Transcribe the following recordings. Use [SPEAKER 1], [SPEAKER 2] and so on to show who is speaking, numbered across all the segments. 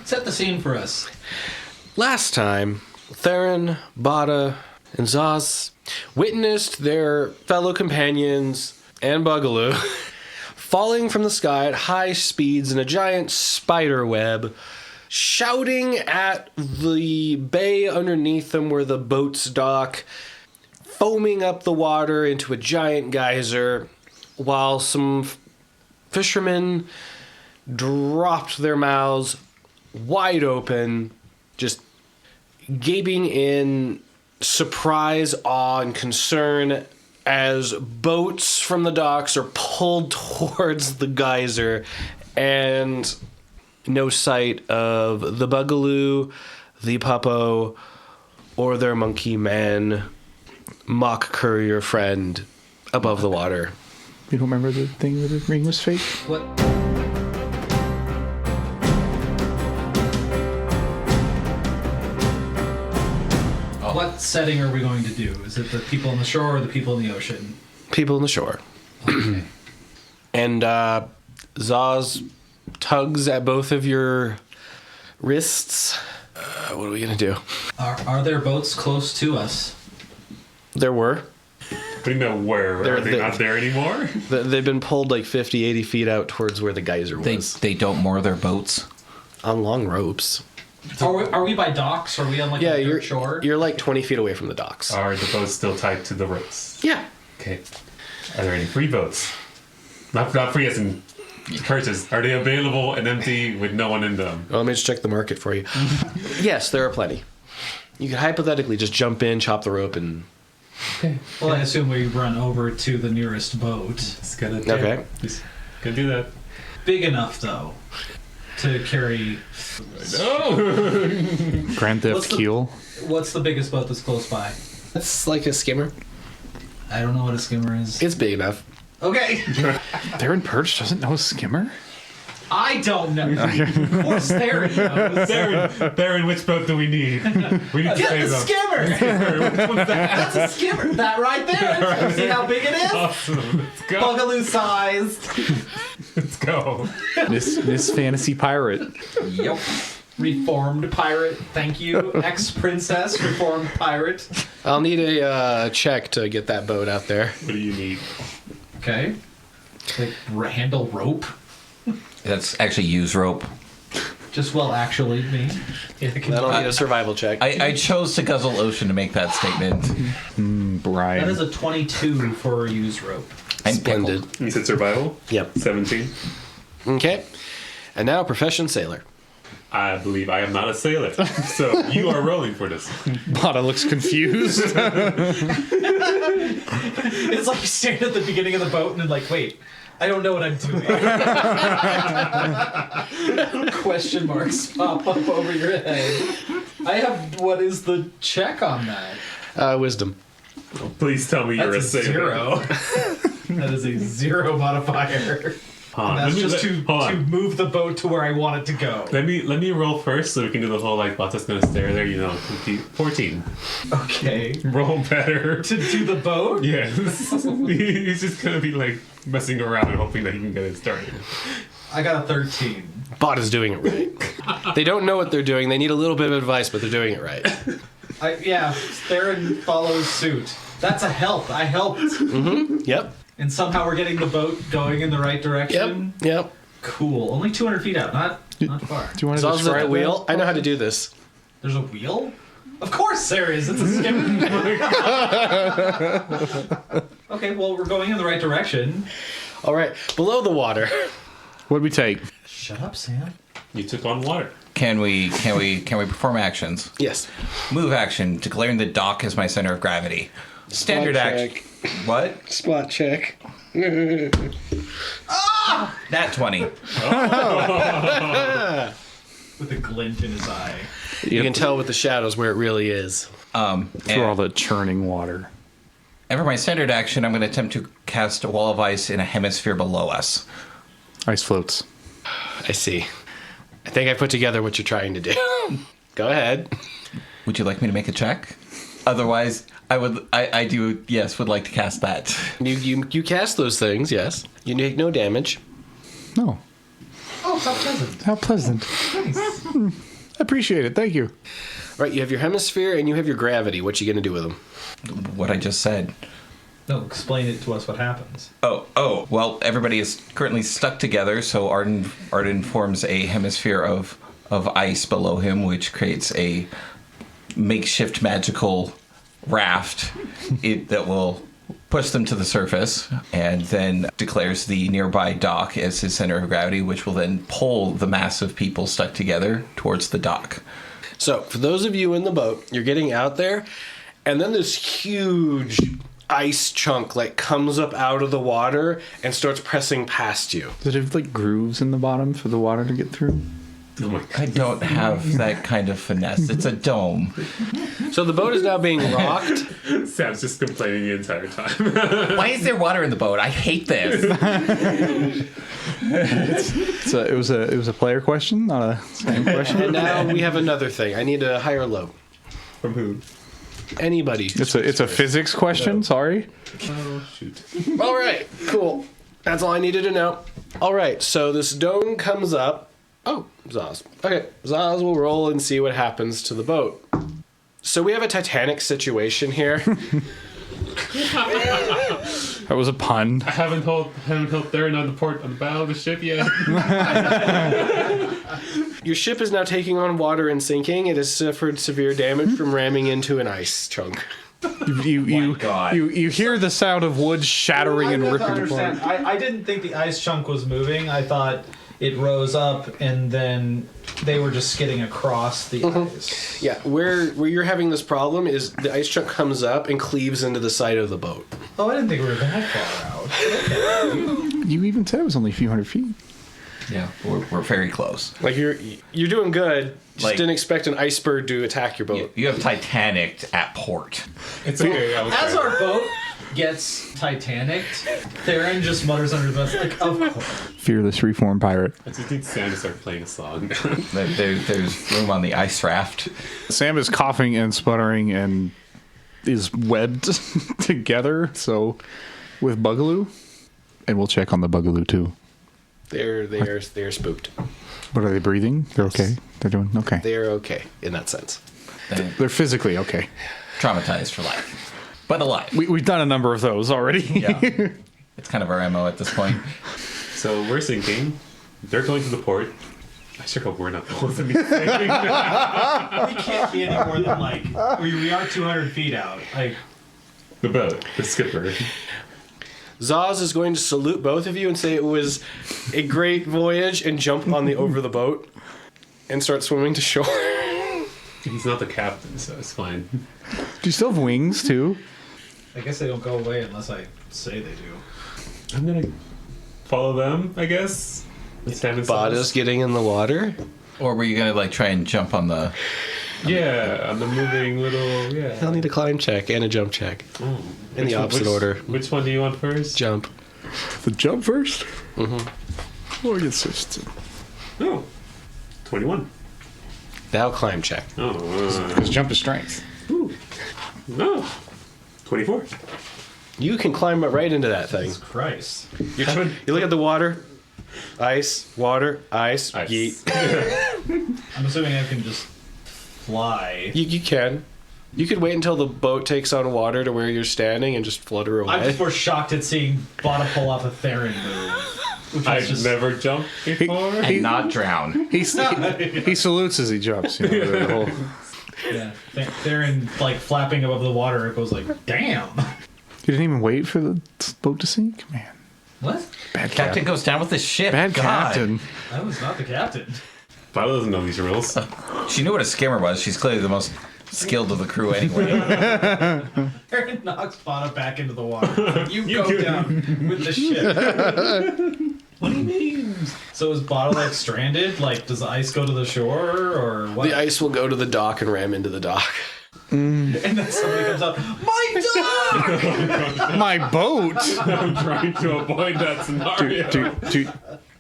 [SPEAKER 1] Set the scene for us.
[SPEAKER 2] Last time, Theron, Bata, and Zaz witnessed their fellow companions and Bugaloo falling from the sky at high speeds in a giant spider web, shouting at the bay underneath them where the boats dock, foaming up the water into a giant geyser, while some fishermen dropped their mouths wide open, just gaping in surprise, awe, and concern as boats from the docks are pulled towards the geyser, and no sight of the Bugaloo, the Puppo, or their monkey man, mock courier friend above the water.
[SPEAKER 3] You don't remember the thing where the ring was fake?
[SPEAKER 1] What? What setting are we going to do? Is it the people on the shore or the people in the ocean?
[SPEAKER 2] People on the shore.
[SPEAKER 1] Okay.
[SPEAKER 2] And Zaz tugs at both of your wrists. What are we going to do?
[SPEAKER 1] Are there boats close to us?
[SPEAKER 2] There were.
[SPEAKER 4] We know where. Are they not there anymore?
[SPEAKER 2] They've been pulled like 50, 80 feet out towards where the geyser was.
[SPEAKER 5] They don't moor their boats?
[SPEAKER 2] On long ropes.
[SPEAKER 1] Are we by docks? Are we on like a dirt shore?
[SPEAKER 2] You're like 20 feet away from the docks.
[SPEAKER 4] Are the boats still tied to the ropes?
[SPEAKER 2] Yeah.
[SPEAKER 4] Okay. Are there any free boats? Not free as in purchase. Are they available and empty with no one in them?
[SPEAKER 2] Well, let me just check the market for you. Yes, there are plenty. You could hypothetically just jump in, chop the rope, and...
[SPEAKER 4] Okay.
[SPEAKER 1] Well, I assume we run over to the nearest boat.
[SPEAKER 4] Just gonna Just gonna do that.
[SPEAKER 1] Big enough, though, to carry...
[SPEAKER 4] No!
[SPEAKER 3] Grand Theft Keel.
[SPEAKER 1] What's the biggest boat that's close by?
[SPEAKER 2] It's like a skimmer.
[SPEAKER 1] I don't know what a skimmer is.
[SPEAKER 2] It's big enough.
[SPEAKER 1] Okay.
[SPEAKER 3] Theron Perch doesn't know a skimmer?
[SPEAKER 1] I don't know. Of course, Theron knows.
[SPEAKER 4] Theron, which boat do we need? We need to
[SPEAKER 1] Get
[SPEAKER 4] say
[SPEAKER 1] the
[SPEAKER 4] them.
[SPEAKER 1] skimmer!
[SPEAKER 4] Which one's that?
[SPEAKER 1] That's a skimmer. That right there. See how big it is?
[SPEAKER 4] Awesome. Let's go.
[SPEAKER 1] Bugaloo sized.
[SPEAKER 4] Let's go.
[SPEAKER 3] Miss Fantasy Pirate.
[SPEAKER 1] Yep. Reformed pirate. Thank you. Ex-princess. Reformed pirate.
[SPEAKER 2] I'll need a check to get that boat out there.
[SPEAKER 4] What do you need?
[SPEAKER 1] Okay. Like handle rope.
[SPEAKER 5] That's actually use rope.
[SPEAKER 1] Just actually me.
[SPEAKER 2] That'll need a survival check.
[SPEAKER 5] I chose to guzzle ocean to make that statement.
[SPEAKER 3] Brian.
[SPEAKER 1] That is a 22 for use rope.
[SPEAKER 5] I'm
[SPEAKER 2] Splendid.
[SPEAKER 5] pickled.
[SPEAKER 4] You said survival?
[SPEAKER 2] Yep.
[SPEAKER 4] 17.
[SPEAKER 2] Okay. And now profession sailor.
[SPEAKER 4] I believe I am not a sailor. So you are rolling for this.
[SPEAKER 3] Bata looks confused.
[SPEAKER 1] It's like you stand at the beginning of the boat and then like, wait, I don't know what I'm doing. Question marks pop up over your head. What is the check on that?
[SPEAKER 2] Wisdom.
[SPEAKER 4] Please tell me you're
[SPEAKER 1] That's
[SPEAKER 4] a
[SPEAKER 1] a
[SPEAKER 4] sailor.
[SPEAKER 1] 0. That is a 0 modifier.
[SPEAKER 4] Hold on,
[SPEAKER 1] And that's
[SPEAKER 4] let me-
[SPEAKER 1] just
[SPEAKER 4] hold
[SPEAKER 1] to
[SPEAKER 4] on.
[SPEAKER 1] move the boat to where I want it to go.
[SPEAKER 4] Let me roll first so we can do the whole like Bata's gonna stare there, 14.
[SPEAKER 1] Okay.
[SPEAKER 4] Roll better.
[SPEAKER 1] To do the boat?
[SPEAKER 4] Yes. He's just gonna be like messing around and hoping that he can get it started.
[SPEAKER 1] I got a 13.
[SPEAKER 2] Bot is doing it right. They don't know what they're doing. They need a little bit of advice, but they're doing it right.
[SPEAKER 1] Yeah, Theron follows suit. That's a help. I helped.
[SPEAKER 2] Yep.
[SPEAKER 1] And somehow we're getting the boat going in the right direction.
[SPEAKER 2] Yep.
[SPEAKER 1] Cool. Only 200 feet out. Not far.
[SPEAKER 3] Do you want
[SPEAKER 2] As
[SPEAKER 3] to
[SPEAKER 2] long as at
[SPEAKER 3] describe
[SPEAKER 2] the wheel, I know how to do this.
[SPEAKER 1] There's a wheel? Of course there is. It's a skimmer. Okay, well, we're going in the right direction.
[SPEAKER 2] All right. Below the water.
[SPEAKER 3] What'd we take?
[SPEAKER 1] Shut up, Sam.
[SPEAKER 4] You took on water.
[SPEAKER 5] Can we perform actions?
[SPEAKER 2] Yes.
[SPEAKER 5] Move action. Declaring the dock as my center of gravity. Standard
[SPEAKER 2] Spot
[SPEAKER 5] action.
[SPEAKER 2] check.
[SPEAKER 5] What?
[SPEAKER 2] Spot check.
[SPEAKER 5] Nat 20.
[SPEAKER 1] With a glint in his eye.
[SPEAKER 2] You can tell with the shadows where it really is.
[SPEAKER 3] Through all the churning water.
[SPEAKER 5] And for my standard action, I'm going to attempt to cast a wall of ice in a hemisphere below us.
[SPEAKER 3] Ice floats.
[SPEAKER 2] I see. I think I put together what you're trying to do. Go ahead.
[SPEAKER 5] Would you like me to make a check? Otherwise, would like to cast that.
[SPEAKER 2] You cast those things, yes. You take no damage.
[SPEAKER 3] No.
[SPEAKER 1] how pleasant.
[SPEAKER 3] How pleasant.
[SPEAKER 1] Nice.
[SPEAKER 3] I appreciate it. Thank you.
[SPEAKER 2] Right, you have your hemisphere and you have your gravity. What you gonna do with them?
[SPEAKER 5] What I just said.
[SPEAKER 1] No, explain it to us what happens.
[SPEAKER 5] Oh. Well, everybody is currently stuck together, so Arden forms a hemisphere of ice below him, which creates a makeshift magical raft that will push them to the surface, and then declares the nearby dock as his center of gravity, which will then pull the mass of people stuck together towards the dock.
[SPEAKER 2] So, for those of you in the boat, you're getting out there, and then this huge ice chunk like comes up out of the water and starts pressing past you.
[SPEAKER 3] Does it have like grooves in the bottom for the water to get through?
[SPEAKER 4] Oh my
[SPEAKER 5] I don't have that kind of finesse. It's a dome.
[SPEAKER 2] So the boat is now being rocked.
[SPEAKER 4] God. Sam's just complaining the entire time.
[SPEAKER 5] Why is there water in the boat? I hate this.
[SPEAKER 3] So it was a player question, not a Sam question.
[SPEAKER 2] And now we have another thing. I need a high or low.
[SPEAKER 4] From who?
[SPEAKER 2] Anybody.
[SPEAKER 3] It's a physics question. Sorry.
[SPEAKER 4] Oh, shoot.
[SPEAKER 2] All right, cool. That's all I needed to know. All right, so this dome comes up. Oh, Zaz. Okay, Zaz will roll and see what happens to the boat. So we have a Titanic situation here.
[SPEAKER 3] That was a pun.
[SPEAKER 4] I haven't told Theron on the bow of the ship yet.
[SPEAKER 2] Your ship is now taking on water and sinking. It has suffered severe damage from ramming into an ice chunk.
[SPEAKER 3] You
[SPEAKER 5] God.
[SPEAKER 3] you hear the sound of wood shattering and
[SPEAKER 1] I
[SPEAKER 3] ripping
[SPEAKER 1] understand.
[SPEAKER 3] apart.
[SPEAKER 1] I didn't think the ice chunk was moving. I thought it rose up and then they were just skidding across the ice.
[SPEAKER 2] Yeah, where you're having this problem is the ice chunk comes up and cleaves into the side of the boat.
[SPEAKER 1] Oh, I didn't think we were that far out.
[SPEAKER 3] You even said it was only a few hundred feet.
[SPEAKER 5] Yeah, we're very close.
[SPEAKER 2] Like you're doing good. Just
[SPEAKER 5] Like-
[SPEAKER 2] didn't expect an iceberg to attack your boat.
[SPEAKER 5] You have Titanic at port.
[SPEAKER 4] It's okay. I was
[SPEAKER 1] As
[SPEAKER 4] right.
[SPEAKER 1] our boat gets Titanic, Theron just mutters under his breath, like, of course.
[SPEAKER 3] Fearless reformed pirate.
[SPEAKER 4] I just need Sam to start playing a song.
[SPEAKER 5] There's room on the ice raft.
[SPEAKER 3] Sam is coughing and sputtering and is webbed together. So with Bugaloo, and we'll check on the Bugaloo too.
[SPEAKER 2] They're spooked.
[SPEAKER 3] What are they breathing? They're okay. They're doing okay.
[SPEAKER 2] They're okay in that sense.
[SPEAKER 3] They're physically okay.
[SPEAKER 5] Traumatized for life, but alive.
[SPEAKER 3] We've done a number of those already.
[SPEAKER 5] Yeah, it's kind of our MO at this point.
[SPEAKER 4] So we're sinking. They're going to the port. I sure hope we're not the ones that need saving.
[SPEAKER 1] We can't be any more than, like, we are 200 feet out. Like,
[SPEAKER 4] The boat. The skipper.
[SPEAKER 2] Zaz is going to salute both of you and say it was a great voyage and jump on the over the boat and start swimming to shore.
[SPEAKER 4] He's not the captain, so it's fine.
[SPEAKER 3] Do you still have wings too?
[SPEAKER 1] I guess they don't go away unless I say they do.
[SPEAKER 4] I'm gonna follow them, I guess. Sam and
[SPEAKER 2] Bata's
[SPEAKER 4] Sauce.
[SPEAKER 2] getting in the water.
[SPEAKER 5] Or were you gonna like try and jump on the?
[SPEAKER 4] Yeah, on the moving little. Yeah.
[SPEAKER 2] He'll need a climb check and a jump check.
[SPEAKER 4] Oh.
[SPEAKER 2] In the opposite order.
[SPEAKER 4] Which one do you want first?
[SPEAKER 2] Jump.
[SPEAKER 3] The jump first? Mm-hmm. Or get switched to.
[SPEAKER 4] Oh. 21.
[SPEAKER 2] Now climb check.
[SPEAKER 4] Oh.
[SPEAKER 3] Because jump is strength.
[SPEAKER 4] No. 24.
[SPEAKER 2] You can climb right into that thing.
[SPEAKER 1] Jesus Christ.
[SPEAKER 2] You look at the water. Ice, water, ice,
[SPEAKER 4] Ice.
[SPEAKER 2] yeet.
[SPEAKER 1] I'm assuming I can just fly.
[SPEAKER 2] You can. You could wait until the boat takes on water to where you're standing and just flutter away.
[SPEAKER 1] I'm just more shocked at seeing Bata pull off a Theron move. Which was
[SPEAKER 4] I've
[SPEAKER 1] just
[SPEAKER 4] never jumped before.
[SPEAKER 5] And not drown.
[SPEAKER 3] He salutes as he jumps. You know, the whole,
[SPEAKER 1] yeah, Theron like flapping above the water. It goes like, damn.
[SPEAKER 3] you didn't even wait for the boat to sink? Man.
[SPEAKER 1] What?
[SPEAKER 3] Bad
[SPEAKER 5] Captain goes down with the ship.
[SPEAKER 3] Bad
[SPEAKER 5] God.
[SPEAKER 3] captain.
[SPEAKER 1] I was not the captain.
[SPEAKER 4] Bata doesn't know these rules.
[SPEAKER 5] She knew what a skimmer was. She's clearly the most skilled of the crew anyway.
[SPEAKER 1] Theron knocks Bata back into the water. You go down with the ship. What do you mean? So is Bata like stranded? Like, does the ice go to the shore or what?
[SPEAKER 2] The ice will go to the dock and ram into the dock.
[SPEAKER 1] And then somebody comes up, my dog!
[SPEAKER 3] My boat.
[SPEAKER 4] I'm trying to avoid that scenario.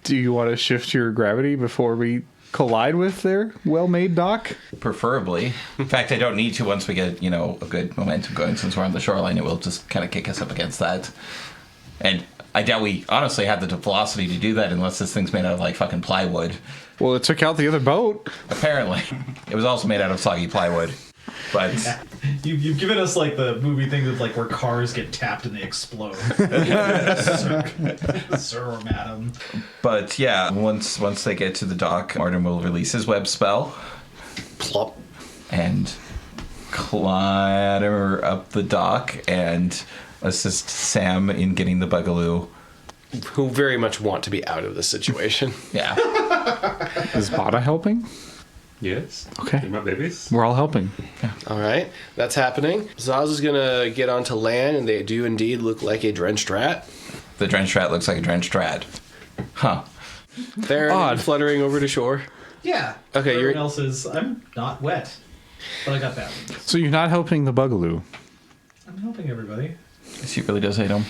[SPEAKER 3] Do you want to shift your gravity before we collide with their well-made dock?
[SPEAKER 5] Preferably. In fact, I don't need to once we get, a good momentum going since we're on the shoreline. It will just kind of kick us up against that. And I doubt we honestly have the velocity to do that unless this thing's made out of like fucking plywood.
[SPEAKER 3] Well, it took out the other boat.
[SPEAKER 5] Apparently. It was also made out of soggy plywood. But
[SPEAKER 1] You've given us like the movie thing of like where cars get tapped and they explode. Sir or madam.
[SPEAKER 5] But yeah, once they get to the dock, Arden will release his web spell
[SPEAKER 2] Plop.
[SPEAKER 5] and clamber up the dock and assist Sam in getting the bugaloo.
[SPEAKER 2] Who very much want to be out of this situation.
[SPEAKER 5] Yeah.
[SPEAKER 3] Is Bata helping?
[SPEAKER 4] Yes.
[SPEAKER 3] Okay.
[SPEAKER 4] They're my babies.
[SPEAKER 3] We're all helping.
[SPEAKER 2] All right, that's happening. Zaz is gonna get onto land, and they do indeed look like a drenched rat.
[SPEAKER 5] The drenched rat looks like a drenched rat. Huh.
[SPEAKER 2] They're
[SPEAKER 3] Odd.
[SPEAKER 2] fluttering over to shore.
[SPEAKER 1] Yeah.
[SPEAKER 2] Okay,
[SPEAKER 1] Everyone else is. I'm not wet, but I got that one.
[SPEAKER 3] So you're not helping the bugaloo.
[SPEAKER 1] I'm helping everybody.
[SPEAKER 5] She really does hate him.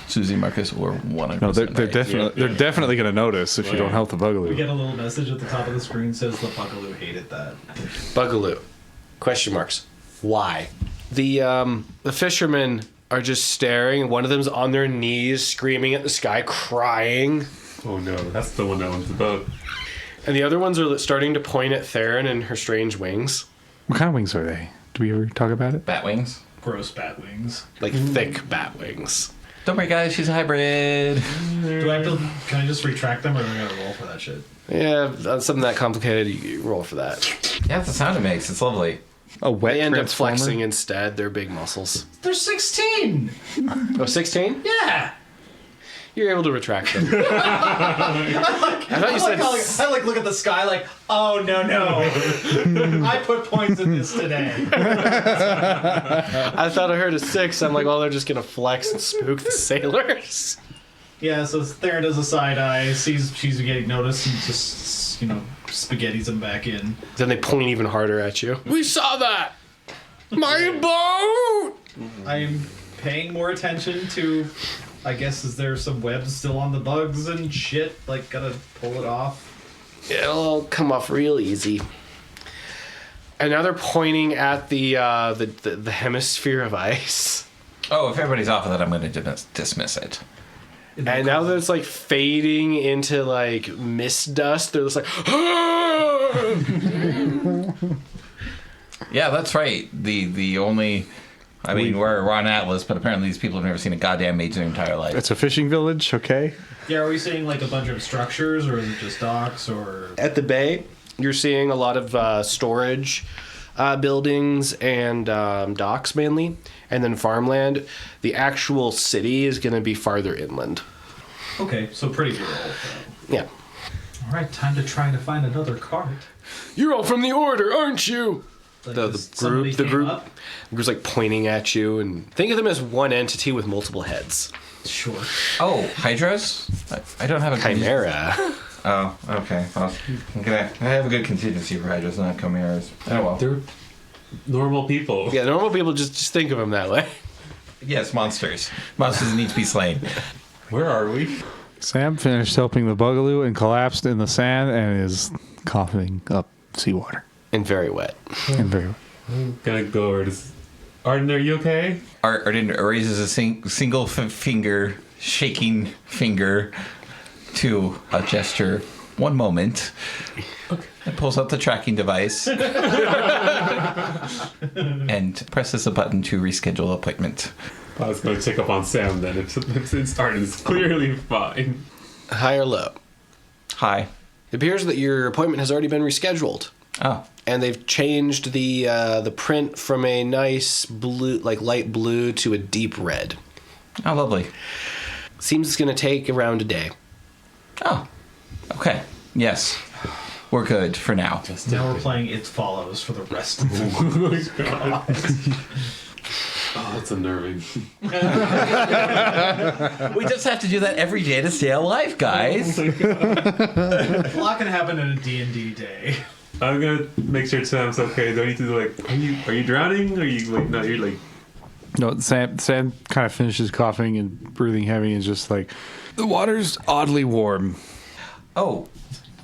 [SPEAKER 5] Susie, Marcus, or one of
[SPEAKER 3] No, they're
[SPEAKER 5] right.
[SPEAKER 3] definitely they're definitely going to notice if you don't help the
[SPEAKER 1] We
[SPEAKER 3] bugaloo.
[SPEAKER 1] get a little message at the top of the screen says the bugaloo hated that.
[SPEAKER 2] Bugaloo. Question marks. Why? The fishermen are just staring, and one of them's on their knees, screaming at the sky, crying.
[SPEAKER 4] Oh no, that's the one that owns the boat.
[SPEAKER 2] And the other ones are starting to point at Theron and her strange wings.
[SPEAKER 3] What kind of wings are they? Do we ever talk about it?
[SPEAKER 5] Bat wings.
[SPEAKER 1] Gross bat wings.
[SPEAKER 2] Like thick bat wings.
[SPEAKER 5] Don't worry, guys. She's a hybrid.
[SPEAKER 1] Do I have to? Can I just retract them, or do I gotta roll for that shit?
[SPEAKER 2] Yeah, that's something that complicated. You roll for that.
[SPEAKER 5] Yeah, that's the sound it makes. It's lovely.
[SPEAKER 3] A wet
[SPEAKER 2] They end up
[SPEAKER 3] transformer?
[SPEAKER 2] flexing instead. They're big muscles.
[SPEAKER 1] They're 16.
[SPEAKER 2] Oh, 16?
[SPEAKER 1] Yeah.
[SPEAKER 2] You're able to retract them. I thought you said...
[SPEAKER 1] I like look at the sky like, oh no. I put points in this today.
[SPEAKER 2] I thought I heard a 6. I'm like, well, they're just going to flex and spook the sailors.
[SPEAKER 1] Yeah, so Theron does a side eye, sees she's getting noticed, and just spaghettis them back in.
[SPEAKER 2] Then they point even harder at you. We saw that! My boat!
[SPEAKER 1] I'm paying more attention to, I guess, is there some webs still on the bugs and shit? Like, gotta pull it off.
[SPEAKER 2] It'll all come off real easy. And now they're pointing at the hemisphere of ice.
[SPEAKER 5] Oh, if everybody's off of that, I'm going to dismiss it.
[SPEAKER 2] And now that it's like fading into like mist dust, they're just like,
[SPEAKER 5] Yeah, that's right. The only... I mean, we're on Atlas, but apparently these people have never seen a goddamn mage in their entire life.
[SPEAKER 3] It's a fishing village, okay?
[SPEAKER 1] Yeah, are we seeing like a bunch of structures, or is it just docks, or...
[SPEAKER 2] At the bay, you're seeing a lot of storage buildings and docks mainly, and then farmland. The actual city is going to be farther inland.
[SPEAKER 1] Okay, so pretty rural.
[SPEAKER 2] Yeah.
[SPEAKER 1] All right, time to try to find another cart.
[SPEAKER 2] You're all from the Order, aren't you?
[SPEAKER 1] Like,
[SPEAKER 2] The
[SPEAKER 1] somebody
[SPEAKER 2] group,
[SPEAKER 1] came up?
[SPEAKER 2] the group's like pointing at you, and think of them as one entity with multiple heads.
[SPEAKER 1] Sure.
[SPEAKER 5] Oh, Hydras? I don't have a...
[SPEAKER 2] Chimera.
[SPEAKER 5] Oh, okay. Well, I have a good contingency for Hydras, not Chimeras. Oh, well.
[SPEAKER 4] They're normal people.
[SPEAKER 2] Yeah, normal people just think of them that way.
[SPEAKER 5] Yes, monsters. Monsters need to be slain.
[SPEAKER 4] Where are we?
[SPEAKER 3] Sam finished helping the bugaloo and collapsed in the sand and is coughing up seawater.
[SPEAKER 2] And very wet.
[SPEAKER 3] And very
[SPEAKER 4] Gonna go over to... Arden, are you okay?
[SPEAKER 5] Arden raises a single finger, shaking finger, to a gesture. One moment. Okay. And pulls out the tracking device. And presses a button to reschedule appointment.
[SPEAKER 4] I was gonna check up on Sam then, since Arden's clearly fine.
[SPEAKER 2] High or low?
[SPEAKER 5] Hi.
[SPEAKER 2] It appears that your appointment has already been rescheduled.
[SPEAKER 5] Oh.
[SPEAKER 2] And they've changed the print from a nice blue, like light blue, to a deep red.
[SPEAKER 5] Oh, lovely.
[SPEAKER 2] Seems it's going to take around a day.
[SPEAKER 5] Oh. Okay. Yes. We're good for now.
[SPEAKER 1] Now we're playing It Follows for the rest of the
[SPEAKER 4] Oh my god. Oh, that's unnerving.
[SPEAKER 5] We just have to do that every day to stay alive, guys.
[SPEAKER 1] A lot can happen in a D&D day.
[SPEAKER 4] I'm gonna make sure Sam's okay. Do I need to do like, are you drowning? Or are you like, no, you're like...
[SPEAKER 3] No, Sam kind of finishes coughing and breathing heavy and is just like, the water's oddly warm.
[SPEAKER 5] Oh.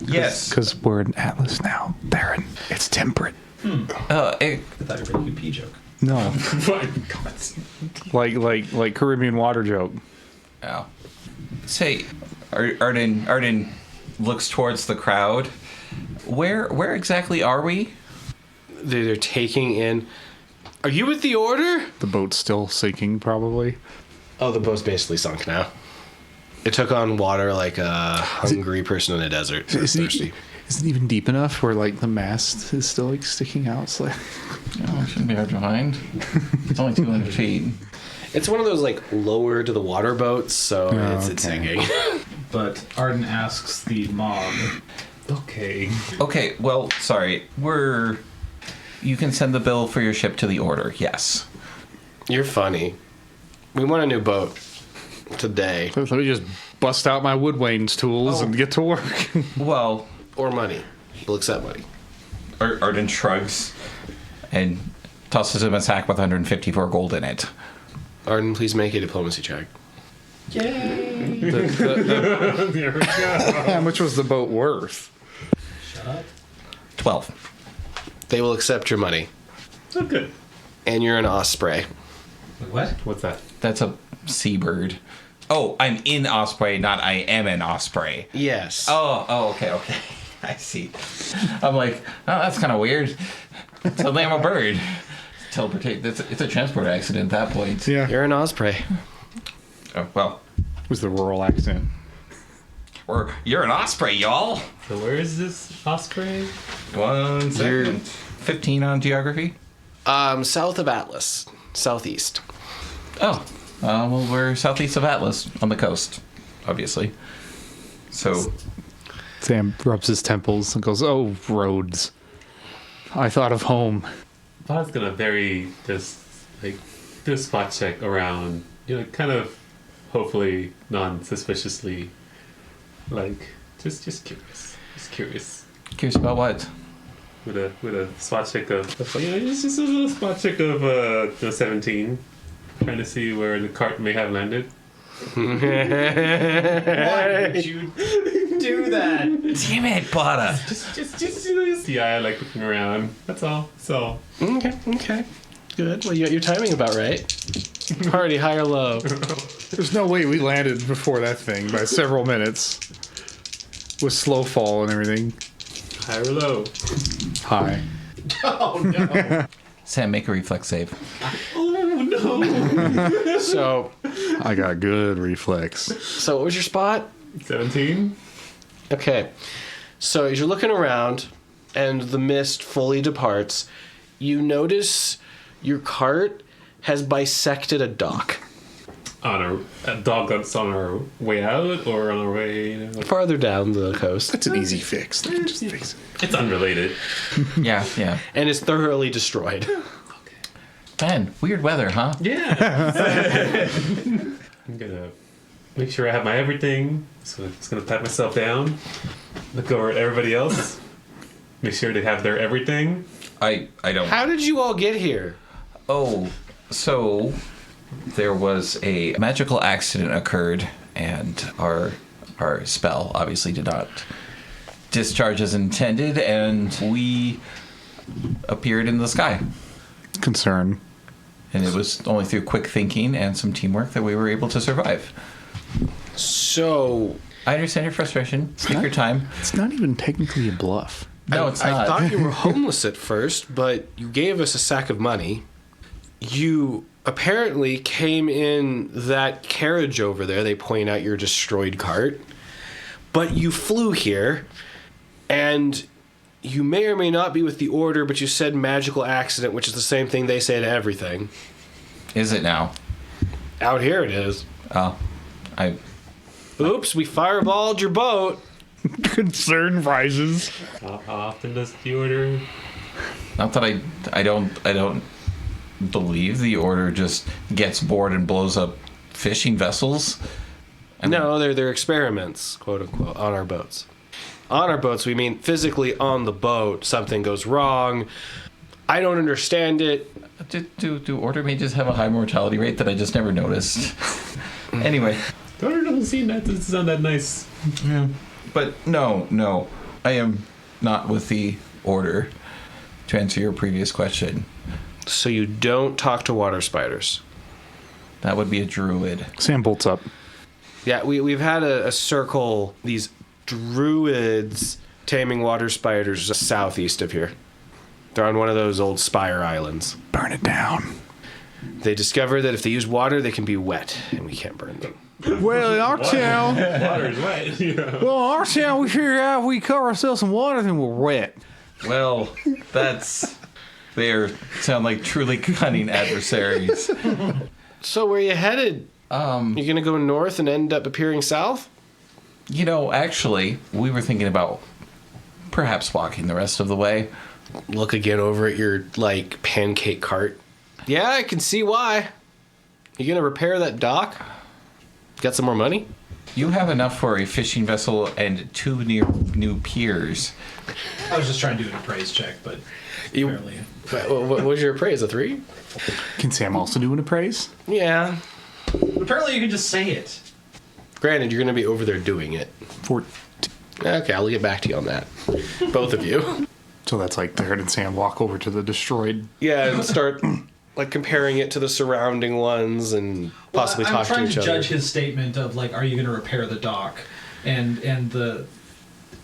[SPEAKER 5] Yes.
[SPEAKER 3] Because we're in Atlas now, Theron. It's temperate.
[SPEAKER 5] It,
[SPEAKER 1] I thought you were making a pee joke.
[SPEAKER 3] No.
[SPEAKER 4] My god.
[SPEAKER 3] like Caribbean water joke.
[SPEAKER 5] Oh. Say, Arden looks towards the crowd. Where exactly are we?
[SPEAKER 2] They're taking in. Are you with the order?
[SPEAKER 3] The boat's still sinking, probably.
[SPEAKER 2] Oh, the boat's basically sunk now. It took on water like a hungry person in a desert. So
[SPEAKER 3] Is it,
[SPEAKER 2] thirsty.
[SPEAKER 3] is it even deep enough where like the mast is still like sticking out? It's like,
[SPEAKER 5] Oh, it shouldn't be hard to find. It's only 200 feet.
[SPEAKER 2] It's one of those like lower to the water boats, so it's sinking.
[SPEAKER 1] But Arden asks the mob.
[SPEAKER 4] Okay.
[SPEAKER 5] Okay, well, sorry. You can send the bill for your ship to the order, yes.
[SPEAKER 2] You're funny. We want a new boat today.
[SPEAKER 3] let me just bust out my woodwains tools and get to work.
[SPEAKER 5] Well,
[SPEAKER 2] Or money. We'll accept money.
[SPEAKER 5] Arden shrugs and tosses him a sack with 154 gold in it.
[SPEAKER 2] Arden, please make a diplomacy check.
[SPEAKER 1] Yay!
[SPEAKER 4] There we go.
[SPEAKER 3] How much was the boat worth?
[SPEAKER 1] Shut up.
[SPEAKER 5] 12.
[SPEAKER 2] They will accept your money.
[SPEAKER 4] Oh, good.
[SPEAKER 2] And you're an osprey.
[SPEAKER 1] Wait, what?
[SPEAKER 4] What's that?
[SPEAKER 5] That's a seabird. Oh, I'm in Osprey, not I am an Osprey.
[SPEAKER 2] Yes.
[SPEAKER 5] Oh, okay. I see. I'm like, oh, that's kind of weird. Suddenly I'm a bird. Teleportate. It's a transport accident at that point.
[SPEAKER 3] Yeah.
[SPEAKER 2] You're an osprey.
[SPEAKER 5] Oh, well,
[SPEAKER 3] It was the rural accent.
[SPEAKER 5] or you're an Osprey, y'all.
[SPEAKER 4] So where is this Osprey?
[SPEAKER 5] 1 second. 15 on geography.
[SPEAKER 2] South of Atlas. Southeast.
[SPEAKER 5] Oh, well, we're southeast of Atlas on the coast, obviously. So,
[SPEAKER 3] Sam rubs his temples and goes, "Oh, roads. I thought of home."
[SPEAKER 4] I was gonna just like do a spot check around, kind of hopefully non-suspiciously, like just curious,
[SPEAKER 5] curious about what?
[SPEAKER 4] with a spot check of it's just a little spot check of 17, trying to see where the cart may have landed.
[SPEAKER 1] Why would you do that?
[SPEAKER 5] Damn it, Bata.
[SPEAKER 4] Just the eye like looking around. That's all. So
[SPEAKER 2] Okay. Good. Well, you got your timing about right. Party, high or low.
[SPEAKER 3] There's no way we landed before that thing by several minutes. With slow fall and everything.
[SPEAKER 4] high or low.
[SPEAKER 3] High.
[SPEAKER 1] Oh no!
[SPEAKER 5] Sam, make a reflex save.
[SPEAKER 4] Oh no.
[SPEAKER 2] So
[SPEAKER 3] I got good reflex.
[SPEAKER 2] what was your spot?
[SPEAKER 4] 17.
[SPEAKER 2] Okay. So as you're looking around and the mist fully departs, you notice your cart has bisected a dock.
[SPEAKER 4] On a dog that's on our way out or on our way.
[SPEAKER 2] Farther down the coast.
[SPEAKER 3] That's an easy fix. They can just fix it.
[SPEAKER 4] It's unrelated.
[SPEAKER 5] Yeah.
[SPEAKER 2] And is thoroughly destroyed.
[SPEAKER 5] Man, weird weather, huh?
[SPEAKER 4] Yeah. I'm gonna make sure I have my everything. So I'm just gonna pat myself down. Look over at everybody else. Make sure they have their everything.
[SPEAKER 5] I don't.
[SPEAKER 2] How did you all get here?
[SPEAKER 5] Oh, so there was a magical accident occurred, and our spell obviously did not discharge as intended, and we appeared in the sky.
[SPEAKER 3] Concern.
[SPEAKER 5] And it was only through quick thinking and some teamwork that we were able to survive.
[SPEAKER 2] So
[SPEAKER 5] I understand your frustration. Take your time.
[SPEAKER 3] It's not even technically a bluff.
[SPEAKER 5] No, it's not.
[SPEAKER 2] I thought you were homeless at first, but you gave us a sack of money. You apparently came in that carriage over there. They point out your destroyed cart. But you flew here, and you may or may not be with the Order, but you said magical accident, which is the same thing they say to everything.
[SPEAKER 5] Is it now?
[SPEAKER 2] Out here it is.
[SPEAKER 5] Oh,
[SPEAKER 2] Oops, we fireballed your boat.
[SPEAKER 3] Concern rises.
[SPEAKER 4] How often does the order?
[SPEAKER 5] not that I don't believe the Order just gets bored and blows up fishing vessels.
[SPEAKER 2] No, they're experiments, quote unquote, on our boats. On our boats, we mean physically on the boat, something goes wrong. I don't understand it.
[SPEAKER 5] Do Order mages have a high mortality rate that I just never noticed? Anyway.
[SPEAKER 4] The order doesn't seem that doesn't sound that nice.
[SPEAKER 5] Yeah. But no. I am not with the Order, to answer your previous question.
[SPEAKER 2] So you don't talk to water spiders.
[SPEAKER 5] That would be a druid.
[SPEAKER 3] Sam bolts up.
[SPEAKER 2] Yeah, we've had a circle, these druids taming water spiders southeast of here. They're on one of those old spire islands.
[SPEAKER 3] Burn it down.
[SPEAKER 2] They discovered that if they use water, they can be wet, and we can't burn them.
[SPEAKER 3] Well, in our town,
[SPEAKER 4] Water is wet. You know?
[SPEAKER 3] well, in our town, we figure out if we cover ourselves in water, then we're wet.
[SPEAKER 5] Well, they sound like truly cunning adversaries.
[SPEAKER 2] So where you headed? You gonna go north and end up appearing south?
[SPEAKER 5] You know, actually, we were thinking about perhaps walking the rest of the way.
[SPEAKER 2] Look again over at your, like, pancake cart. Yeah, I can see why. You gonna repair that dock? Got some more money?
[SPEAKER 5] You have enough for a fishing vessel and 2 new piers.
[SPEAKER 1] I was just trying to do an appraise check, but apparently.
[SPEAKER 2] What was your appraise? A 3?
[SPEAKER 3] Can Sam also do an appraise?
[SPEAKER 2] Yeah.
[SPEAKER 1] Apparently you can just say it.
[SPEAKER 2] Granted, you're gonna be over there doing it. Okay, I'll get back to you on that. Both of you.
[SPEAKER 3] So that's like Theron and Sam walk over to the destroyed.
[SPEAKER 2] Yeah, and start like comparing it to the surrounding ones and possibly talk to each other.
[SPEAKER 1] I'm trying to judge his statement of like, are you going to repair the dock? And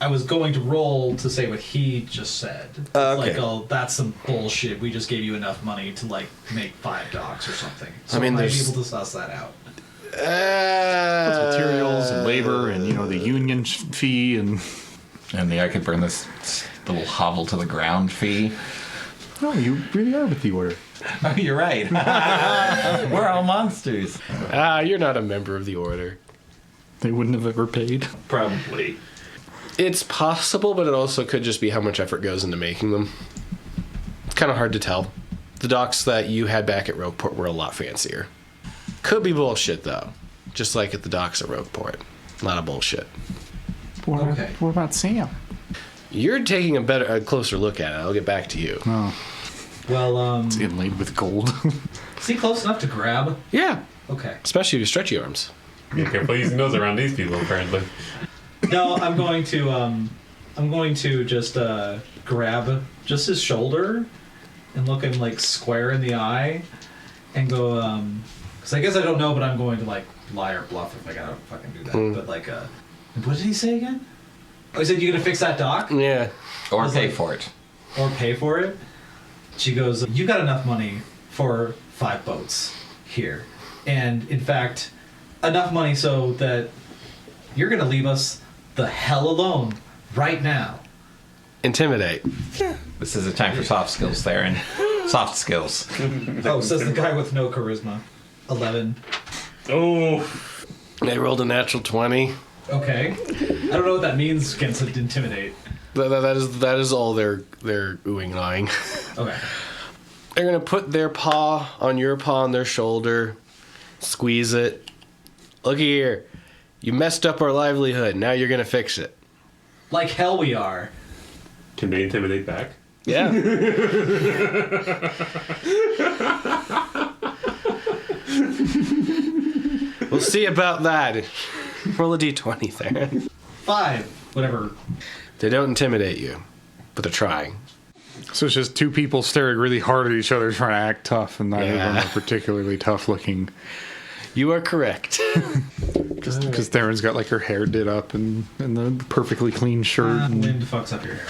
[SPEAKER 1] I was going to roll to say what he just said.
[SPEAKER 2] Okay.
[SPEAKER 1] Like, oh, that's some bullshit. We just gave you enough money to like make 5 docks or something. So
[SPEAKER 2] I mean,
[SPEAKER 1] I'm
[SPEAKER 2] there's-
[SPEAKER 1] able to suss that out.
[SPEAKER 3] Materials and labor and, the union fee and...
[SPEAKER 5] And I could burn this little hovel to the ground fee.
[SPEAKER 3] No, you really are with the order.
[SPEAKER 5] Oh, you're right. We're all monsters.
[SPEAKER 2] You're not a member of the order.
[SPEAKER 3] They wouldn't have ever paid.
[SPEAKER 4] Probably.
[SPEAKER 2] It's possible, but it also could just be how much effort goes into making them. It's kind of hard to tell. The docks that you had back at Rogueport were a lot fancier. Could be bullshit, though. Just like at the docks at Rogueport. A lot of bullshit.
[SPEAKER 1] Okay.
[SPEAKER 3] What about Sam?
[SPEAKER 2] You're taking a closer look at it. I'll get back to you.
[SPEAKER 3] Oh,
[SPEAKER 1] Well,
[SPEAKER 3] it's inlaid with gold.
[SPEAKER 1] is he close enough to grab?
[SPEAKER 2] Yeah,
[SPEAKER 1] Okay.
[SPEAKER 2] especially with stretchy arms.
[SPEAKER 4] Be careful using those around these people, apparently.
[SPEAKER 1] No, I'm going to just grab just his shoulder and look him like square in the eye and go, because I guess I don't know, but I'm going to like lie or bluff if I gotta fucking do that. But like, what did he say again? Oh, he said you're gonna fix that dock
[SPEAKER 2] Yeah.
[SPEAKER 5] Or
[SPEAKER 1] was
[SPEAKER 5] pay
[SPEAKER 1] like-
[SPEAKER 5] for it.
[SPEAKER 1] or pay for it. She goes, you got enough money for 5 boats here, and in fact, enough money so that you're gonna leave us the hell alone right now.
[SPEAKER 2] Intimidate.
[SPEAKER 5] This is a time for soft skills, Theron. Soft skills.
[SPEAKER 1] Oh, says the guy with no charisma. 11.
[SPEAKER 4] Oh,
[SPEAKER 2] They rolled a natural 20.
[SPEAKER 1] Okay. I don't know what that means against intimidate.
[SPEAKER 2] That is all they're oohing and eyeing.
[SPEAKER 1] Okay.
[SPEAKER 2] They're gonna put their paw on your paw on their shoulder, squeeze it. Looky here, you messed up our livelihood. Now you're gonna fix it.
[SPEAKER 1] Like hell we are.
[SPEAKER 4] can they intimidate back?
[SPEAKER 2] Yeah. We'll see about that. Roll a d20 there.
[SPEAKER 1] 5. Whatever.
[SPEAKER 2] They don't intimidate you, but they're trying.
[SPEAKER 3] So it's just 2 people staring really hard at each other trying to act tough, and neither of them
[SPEAKER 2] Yeah.
[SPEAKER 3] are particularly tough looking.
[SPEAKER 2] You are correct.
[SPEAKER 3] Because Theron's got like her hair did up and the perfectly clean shirt. and
[SPEAKER 1] Wind fucks up your hair.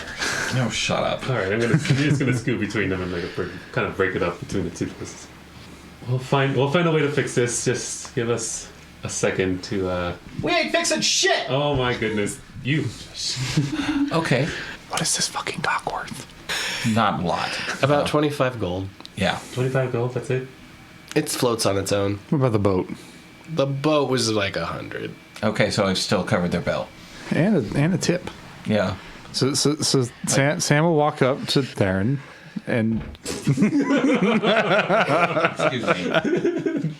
[SPEAKER 5] No, shut up.
[SPEAKER 4] All right, I'm just gonna scoot between them and kind of break it up between the 2 places. We'll find a way to fix this. Just give us a second to.
[SPEAKER 1] We ain't fixing shit!
[SPEAKER 4] Oh my goodness, you.
[SPEAKER 5] Okay.
[SPEAKER 3] what is this fucking dock worth?
[SPEAKER 5] Not a lot.
[SPEAKER 2] About 25 gold.
[SPEAKER 5] Yeah.
[SPEAKER 4] 25 gold. That's it.
[SPEAKER 2] It floats on its own.
[SPEAKER 3] What about the boat?
[SPEAKER 2] The boat was like 100.
[SPEAKER 5] Okay, so I've still covered their belt.
[SPEAKER 3] And a tip.
[SPEAKER 5] Yeah.
[SPEAKER 3] So Sam will walk up to Theron and
[SPEAKER 5] Excuse me.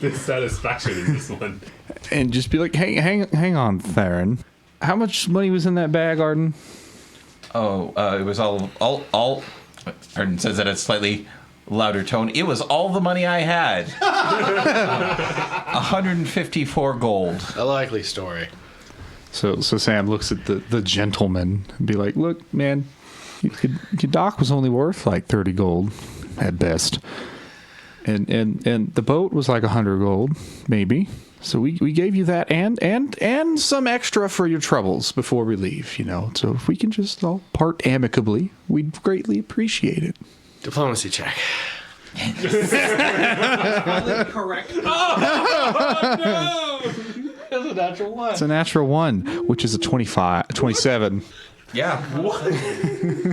[SPEAKER 4] The satisfaction in this one.
[SPEAKER 3] just be like, hey, hang on, Theron. How much money was in that bag, Arden?
[SPEAKER 5] Oh, it was all. Arden says that at a slightly louder tone. It was all the money I had. 154 gold.
[SPEAKER 2] A likely story.
[SPEAKER 3] So Sam looks at the gentleman and be like, look, man, your dock was only worth like 30 gold at best. And the boat was like 100 gold, maybe. So we gave you that and some extra for your troubles before we leave, you know. So if we can just all part amicably, we'd greatly appreciate it.
[SPEAKER 2] Diplomacy check.
[SPEAKER 1] Correct.
[SPEAKER 2] That's a natural one.
[SPEAKER 3] It's a natural 1, which is a 27.
[SPEAKER 5] Yeah.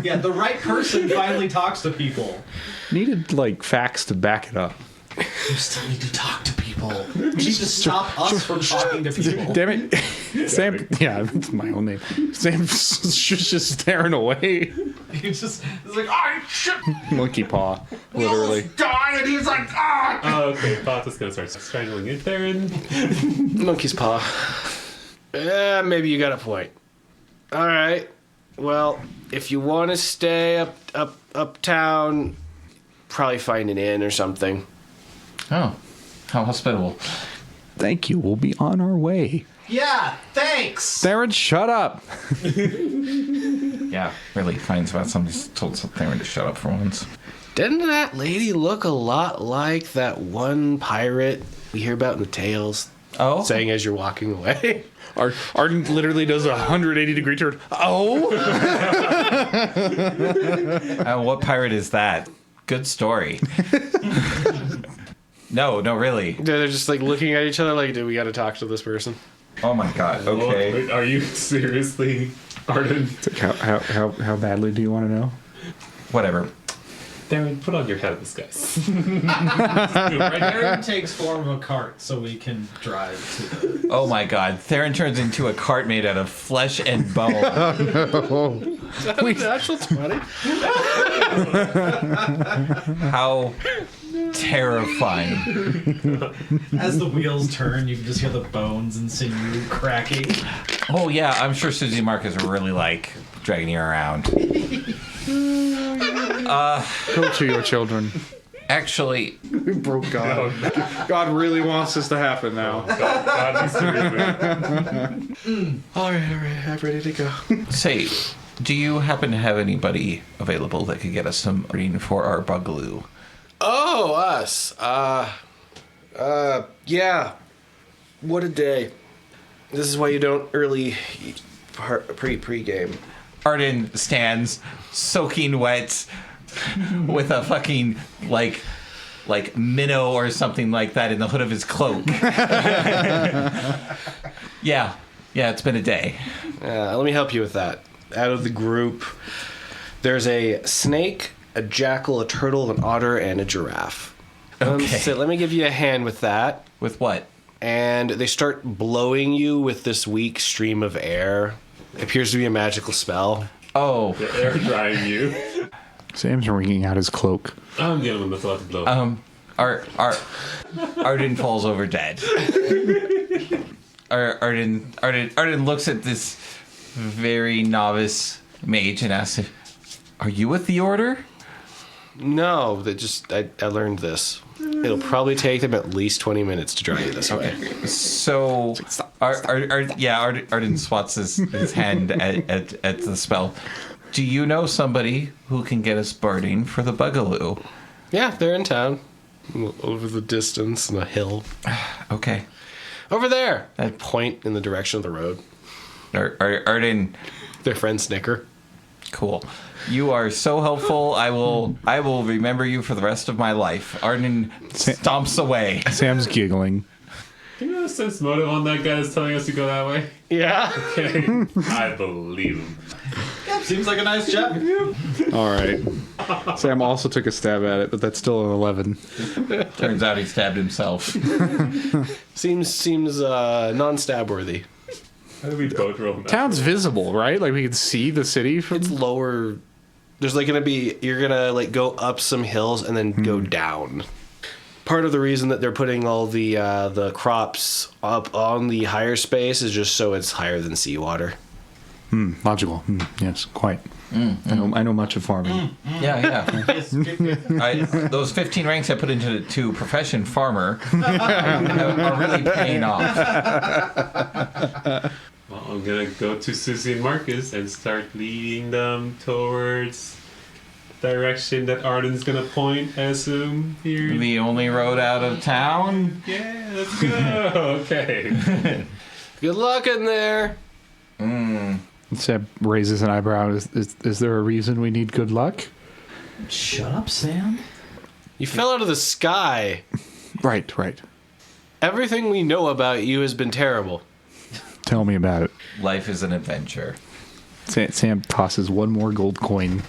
[SPEAKER 1] Yeah, the right person finally talks to people.
[SPEAKER 3] Needed like facts to back it up.
[SPEAKER 1] You still need to talk to people. You need to stop us from talking to people.
[SPEAKER 3] Damn it. Sam, yeah, it's my own name. Sam's just staring away.
[SPEAKER 1] It's like, oh shit!
[SPEAKER 3] Monkey paw, literally.
[SPEAKER 1] Die, and he's like, ah!
[SPEAKER 4] Oh, okay. Bata's gonna start strangling you, Theron.
[SPEAKER 2] Monkey's paw. Maybe you got a point. All right. Well, if you want to stay uptown, probably find an inn or something.
[SPEAKER 5] Oh, how hospitable.
[SPEAKER 3] Thank you. We'll be on our way.
[SPEAKER 1] Yeah, thanks!
[SPEAKER 3] Theron, shut up.
[SPEAKER 5] Yeah, really finds about somebody's told Theron to shut up for once.
[SPEAKER 2] Didn't that lady look a lot like that one pirate we hear about in the tales?
[SPEAKER 5] Oh?
[SPEAKER 2] Saying as you're walking away.
[SPEAKER 3] Arden literally does a 180-degree turn. Oh!
[SPEAKER 5] What pirate is that? Good story. No, really.
[SPEAKER 2] They're just like looking at each other like, dude, we got to talk to this person.
[SPEAKER 5] Oh my god, okay.
[SPEAKER 4] Wait, are you seriously, Arden?
[SPEAKER 3] How badly do you want to know?
[SPEAKER 5] Whatever.
[SPEAKER 4] Theron, put on your head of disguise.
[SPEAKER 1] Aaron takes form of a cart so we can drive to the...
[SPEAKER 5] Oh my god, Theron turns into a cart made out of flesh and bone.
[SPEAKER 2] Natural 20?
[SPEAKER 5] How terrifying.
[SPEAKER 1] As the wheels turn, you can just hear the bones and sinew cracking.
[SPEAKER 5] Oh yeah, I'm sure Susie and Marcus are really like dragging you around.
[SPEAKER 3] Go to your children.
[SPEAKER 5] Actually,
[SPEAKER 3] We broke God. God really wants this to happen now.
[SPEAKER 4] God needs to
[SPEAKER 2] All right, I'm ready to go.
[SPEAKER 5] say, do you happen to have anybody available that could get us some green for our bugaloo?
[SPEAKER 2] Oh, us. Yeah. What a day. This is why you don't early eat pre-game.
[SPEAKER 5] Arden stands soaking wet with a fucking like minnow or something like that in the hood of his cloak. Yeah, it's been a day.
[SPEAKER 2] Let me help you with that. Out of the group, there's a snake, a jackal, a turtle, an otter, and a giraffe.
[SPEAKER 5] Okay.
[SPEAKER 2] So let me give you a hand with that.
[SPEAKER 5] With what?
[SPEAKER 2] And they start blowing you with this weak stream of air. It appears to be a magical spell.
[SPEAKER 5] Oh,
[SPEAKER 4] The air drying you.
[SPEAKER 3] Sam's wringing out his cloak.
[SPEAKER 4] I'm giving him the thought to blow.
[SPEAKER 5] Arden falls over dead. Arden looks at this very novice mage and asks, "Are you with the order?"
[SPEAKER 2] No, I learned this. It'll probably take them at least 20 minutes to dry you this way.
[SPEAKER 5] So, Arden swats his hand at the spell. Do you know somebody who can get us birding for the bugaloo?
[SPEAKER 2] Yeah, they're in town. Over the distance, on the hill.
[SPEAKER 5] Okay.
[SPEAKER 2] Over there! I point in the direction of the road.
[SPEAKER 5] Arden,
[SPEAKER 2] Their friend Snicker.
[SPEAKER 5] cool. You are so helpful. I will remember you for the rest of my life. Arden stomps away.
[SPEAKER 3] Sam's giggling.
[SPEAKER 4] Can you have a sense motive on that guy that's telling us to go that way?
[SPEAKER 2] Yeah.
[SPEAKER 4] Okay. I believe him.
[SPEAKER 1] Seems like a nice job.
[SPEAKER 3] All right. Sam also took a stab at it, but that's still an 11.
[SPEAKER 5] Turns out he stabbed himself.
[SPEAKER 2] Seems non-stab worthy.
[SPEAKER 4] How do we both roll that?
[SPEAKER 3] Town's visible, right? Like we can see the city from.
[SPEAKER 2] It's lower. There's you're gonna go up some hills and then go down. Part of the reason that they're putting all the crops up on the higher space is just so it's higher than seawater.
[SPEAKER 3] Logical. Yes, quite. I know much of farming.
[SPEAKER 5] Yeah. Those 15 ranks I put into profession farmer are really paying off.
[SPEAKER 4] Well, I'm gonna go to Susie and Marcus and start leading them towards direction that Arden's gonna point, I assume, here?
[SPEAKER 5] The only road out of town?
[SPEAKER 4] Yeah, let's go. Okay.
[SPEAKER 2] Good luck in there.
[SPEAKER 3] Sam raises an eyebrow. Is there a reason we need good luck?
[SPEAKER 1] Shut up, Sam.
[SPEAKER 2] You fell out of the sky.
[SPEAKER 3] Right.
[SPEAKER 2] Everything we know about you has been terrible.
[SPEAKER 3] Tell me about it.
[SPEAKER 5] Life is an adventure.
[SPEAKER 3] Sam tosses one more gold coin.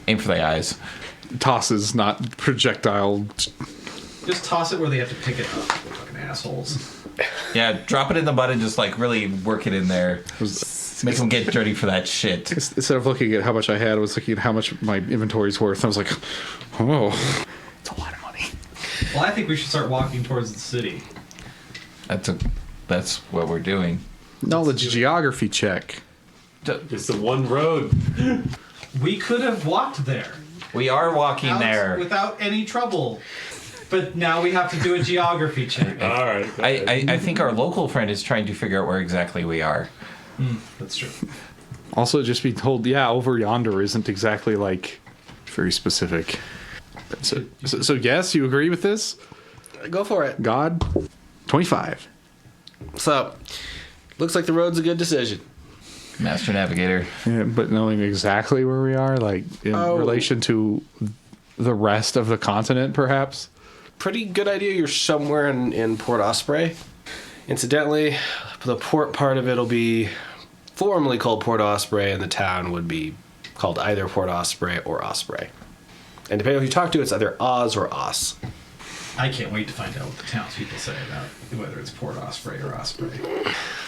[SPEAKER 5] Aim for the eyes.
[SPEAKER 3] Tosses, not projectile.
[SPEAKER 1] Just toss it where they have to pick it up. Fucking assholes.
[SPEAKER 5] Yeah, drop it in the mud and just like really work it in there. Make them get dirty for that shit.
[SPEAKER 3] Instead of looking at how much I had, I was looking at how much my inventory's worth. I was like, oh, it's a lot of money.
[SPEAKER 1] Well, I think we should start walking towards the city.
[SPEAKER 5] That's what we're doing.
[SPEAKER 3] Knowledge geography check.
[SPEAKER 4] It's the one road.
[SPEAKER 1] We could have walked there.
[SPEAKER 5] We are walking
[SPEAKER 1] Out
[SPEAKER 5] there.
[SPEAKER 1] without any trouble. But now we have to do a geography check.
[SPEAKER 4] All right.
[SPEAKER 5] I think our local friend is trying to figure out where exactly we are.
[SPEAKER 1] That's true.
[SPEAKER 3] Also, just be told, yeah, over yonder isn't exactly like very specific. So yes, you agree with this?
[SPEAKER 2] Go for it.
[SPEAKER 3] God, 25.
[SPEAKER 2] So, looks like the road's a good decision.
[SPEAKER 5] Master Navigator.
[SPEAKER 3] Yeah, but knowing exactly where we are, like in relation to the rest of the continent, perhaps.
[SPEAKER 2] Pretty good idea you're somewhere in Port Osprey. Incidentally, the port part of it will be formerly called Port Osprey, and the town would be called either Port Osprey or Osprey. And depending on who you talk to, it's either Oz or Os.
[SPEAKER 1] I can't wait to find out what the townspeople say about whether it's Port Osprey or Osprey.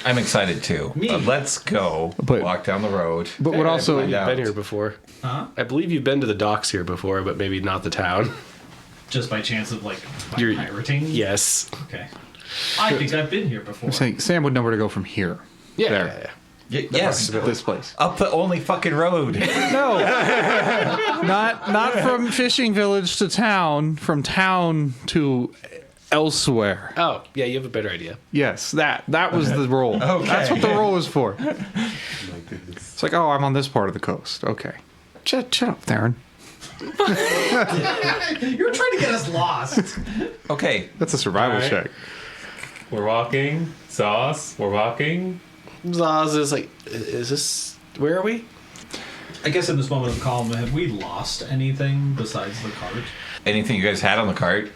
[SPEAKER 5] I'm excited too.
[SPEAKER 1] Me.
[SPEAKER 5] Let's go.
[SPEAKER 3] But-
[SPEAKER 5] walk down the road.
[SPEAKER 3] But what also,
[SPEAKER 5] find out.
[SPEAKER 2] You've been here before.
[SPEAKER 1] Huh?
[SPEAKER 2] I believe you've been to the docks here before, but maybe not the town.
[SPEAKER 1] Just by chance of like
[SPEAKER 2] You're-
[SPEAKER 1] pirating?
[SPEAKER 2] Yes.
[SPEAKER 1] Okay. I think I've been here before.
[SPEAKER 3] I'm saying Sam would know where to go from here.
[SPEAKER 2] Yeah.
[SPEAKER 3] There.
[SPEAKER 2] Yeah.
[SPEAKER 5] Yes,
[SPEAKER 3] This place.
[SPEAKER 5] up the only fucking road.
[SPEAKER 3] No, not from fishing village to town, from town to elsewhere.
[SPEAKER 2] Oh, yeah, you have a better idea.
[SPEAKER 3] Yes, that was the role.
[SPEAKER 5] Okay.
[SPEAKER 3] That's what the role was for.
[SPEAKER 4] My goodness.
[SPEAKER 3] It's like, oh, I'm on this part of the coast. Okay. Shut up, Theron.
[SPEAKER 1] You're trying to get us lost.
[SPEAKER 5] Okay,
[SPEAKER 3] That's a survival
[SPEAKER 4] All right.
[SPEAKER 3] check.
[SPEAKER 4] We're walking. Sauce. We're walking.
[SPEAKER 2] Zaz is like, is this, where are we?
[SPEAKER 1] I guess in this moment of calm, have we lost anything besides the cart?
[SPEAKER 5] anything you guys had on the cart?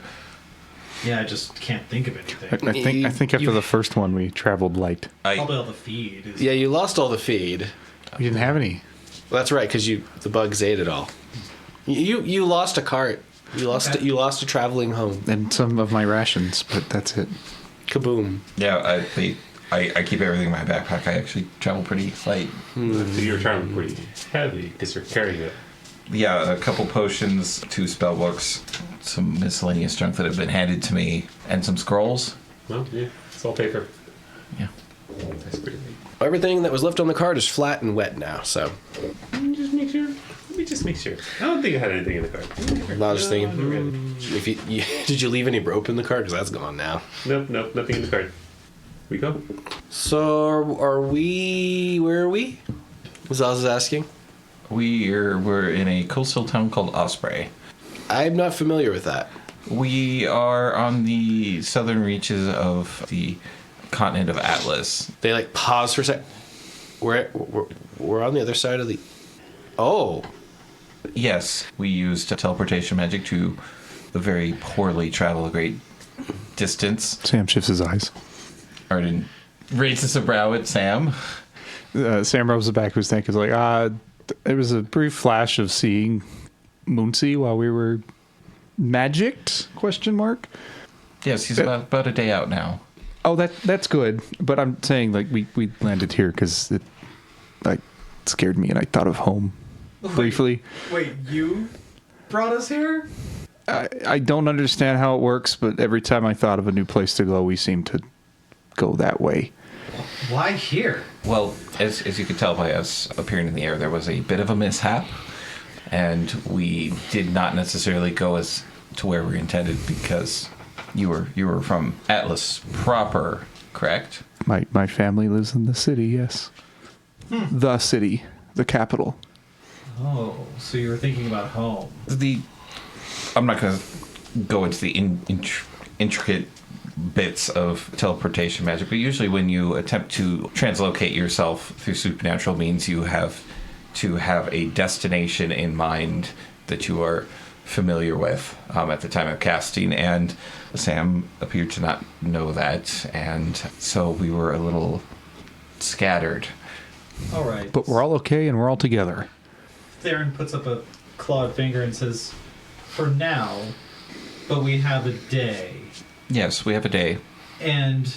[SPEAKER 1] Yeah, I just can't think of anything.
[SPEAKER 3] I think after the first one we traveled light.
[SPEAKER 1] Probably all the feed. Is,
[SPEAKER 2] Yeah, you lost all the feed.
[SPEAKER 3] We didn't have any.
[SPEAKER 2] Well, that's right, because the bugs ate it all. You lost a cart. You lost a traveling home.
[SPEAKER 3] And some of my rations, but that's it.
[SPEAKER 2] Kaboom.
[SPEAKER 5] Yeah, I keep everything in my backpack. I actually travel pretty light.
[SPEAKER 4] So you're traveling pretty heavy because you're carrying it.
[SPEAKER 5] Yeah, a couple potions, 2 spell books, some miscellaneous junk that have been handed to me, and some scrolls.
[SPEAKER 4] Well, yeah, it's all paper.
[SPEAKER 5] Yeah.
[SPEAKER 4] That's pretty neat.
[SPEAKER 2] Everything that was left on the cart is flat and wet now, so
[SPEAKER 4] Just make sure. Let me just make sure. I don't think I had anything in the cart.
[SPEAKER 2] I was just thinking,
[SPEAKER 4] Okay.
[SPEAKER 2] if you did you leave any rope in the cart? Because that's gone now.
[SPEAKER 4] Nope, nothing in the cart. We go.
[SPEAKER 2] So where are we? Zaz is asking.
[SPEAKER 5] We're in a coastal town called Osprey.
[SPEAKER 2] I'm not familiar with that.
[SPEAKER 5] We are on the southern reaches of the continent of Atlas.
[SPEAKER 2] They like pause for a sec. We're on the other side of the. Oh,
[SPEAKER 5] Yes, we used teleportation magic to very poorly travel a great distance.
[SPEAKER 3] Sam shifts his eyes.
[SPEAKER 5] Arden raises a brow at Sam.
[SPEAKER 3] Sam rubs the back of his neck. Is like, it was a brief flash of seeing Moonsea while we were magicked? Question mark.
[SPEAKER 5] Yes, he's about a day out now.
[SPEAKER 3] Oh, that's good. But I'm saying like we landed here because it like scared me and I thought of home briefly.
[SPEAKER 1] Wait, you brought us here?
[SPEAKER 3] I don't understand how it works, but every time I thought of a new place to go, we seem to go that way.
[SPEAKER 1] Why here?
[SPEAKER 5] Well, as you could tell by us appearing in the air, there was a bit of a mishap, and we did not necessarily go as to where we intended because you were from Atlas proper, correct?
[SPEAKER 3] My family lives in the city, yes. The city, the capital.
[SPEAKER 1] Oh, so you were thinking about home.
[SPEAKER 5] I'm not going to go into the intricate bits of teleportation magic, but usually when you attempt to translocate yourself through supernatural means, you have to have a destination in mind that you are familiar with at the time of casting, and Sam appeared to not know that, and so we were a little scattered.
[SPEAKER 1] All right.
[SPEAKER 3] But we're all okay and we're all together.
[SPEAKER 1] Theron puts up a clawed finger and says, "For now, but we have a day."
[SPEAKER 5] Yes, we have a day.
[SPEAKER 1] And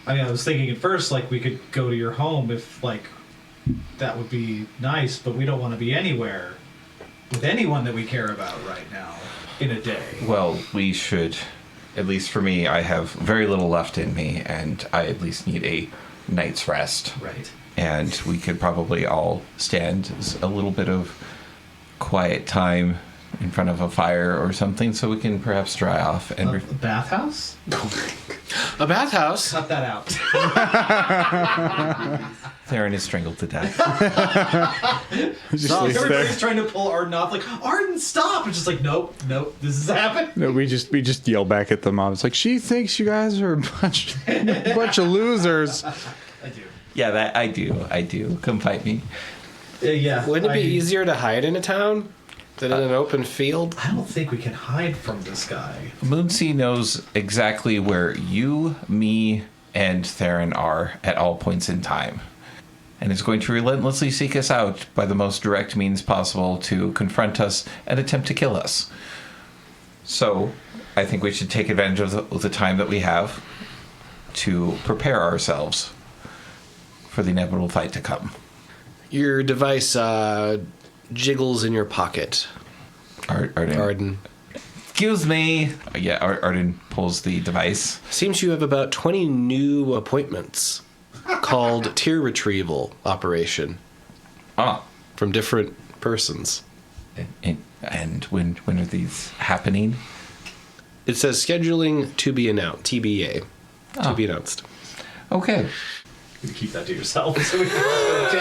[SPEAKER 1] I mean, I was thinking at first, like, we could go to your home if, like, that would be nice, but we don't want to be anywhere with anyone that we care about right now in a day.
[SPEAKER 5] Well, we should, at least for me, I have very little left in me, and I at least need a night's rest.
[SPEAKER 1] Right.
[SPEAKER 5] And we could probably all stand a little bit of quiet time in front of a fire or something, so we can perhaps dry off and
[SPEAKER 1] A bathhouse?
[SPEAKER 2] A bathhouse?
[SPEAKER 1] Cut that out.
[SPEAKER 5] Theron is strangled to death.
[SPEAKER 3] Just
[SPEAKER 2] Stop.
[SPEAKER 3] lays there.
[SPEAKER 1] Everybody's trying to pull Arden off, like, Arden, stop! It's just like, nope, this has happened.
[SPEAKER 3] No, we just yell back at the mom. It's like, she thinks you guys are a bunch of losers.
[SPEAKER 1] I do.
[SPEAKER 5] Yeah, that I do. Come fight me.
[SPEAKER 1] Yeah.
[SPEAKER 2] Wouldn't it be easier to hide in a town than in an open field?
[SPEAKER 1] I don't think we can hide from this guy.
[SPEAKER 5] Moonsea knows exactly where you, me, and Theron are at all points in time, and is going to relentlessly seek us out by the most direct means possible to confront us and attempt to kill us. So, I think we should take advantage of the time that we have to prepare ourselves for the inevitable fight to come.
[SPEAKER 2] Your device jiggles in your pocket,
[SPEAKER 5] Arden.
[SPEAKER 2] Arden.
[SPEAKER 5] Excuse me. Yeah, Arden pulls the device.
[SPEAKER 2] Seems you have about 20 new appointments called tier retrieval operation
[SPEAKER 5] Ah,
[SPEAKER 2] from different persons.
[SPEAKER 5] and when are these happening?
[SPEAKER 2] It says scheduling to be announced, TBA, to be announced.
[SPEAKER 5] Okay.
[SPEAKER 1] You keep that to yourself so we can slow it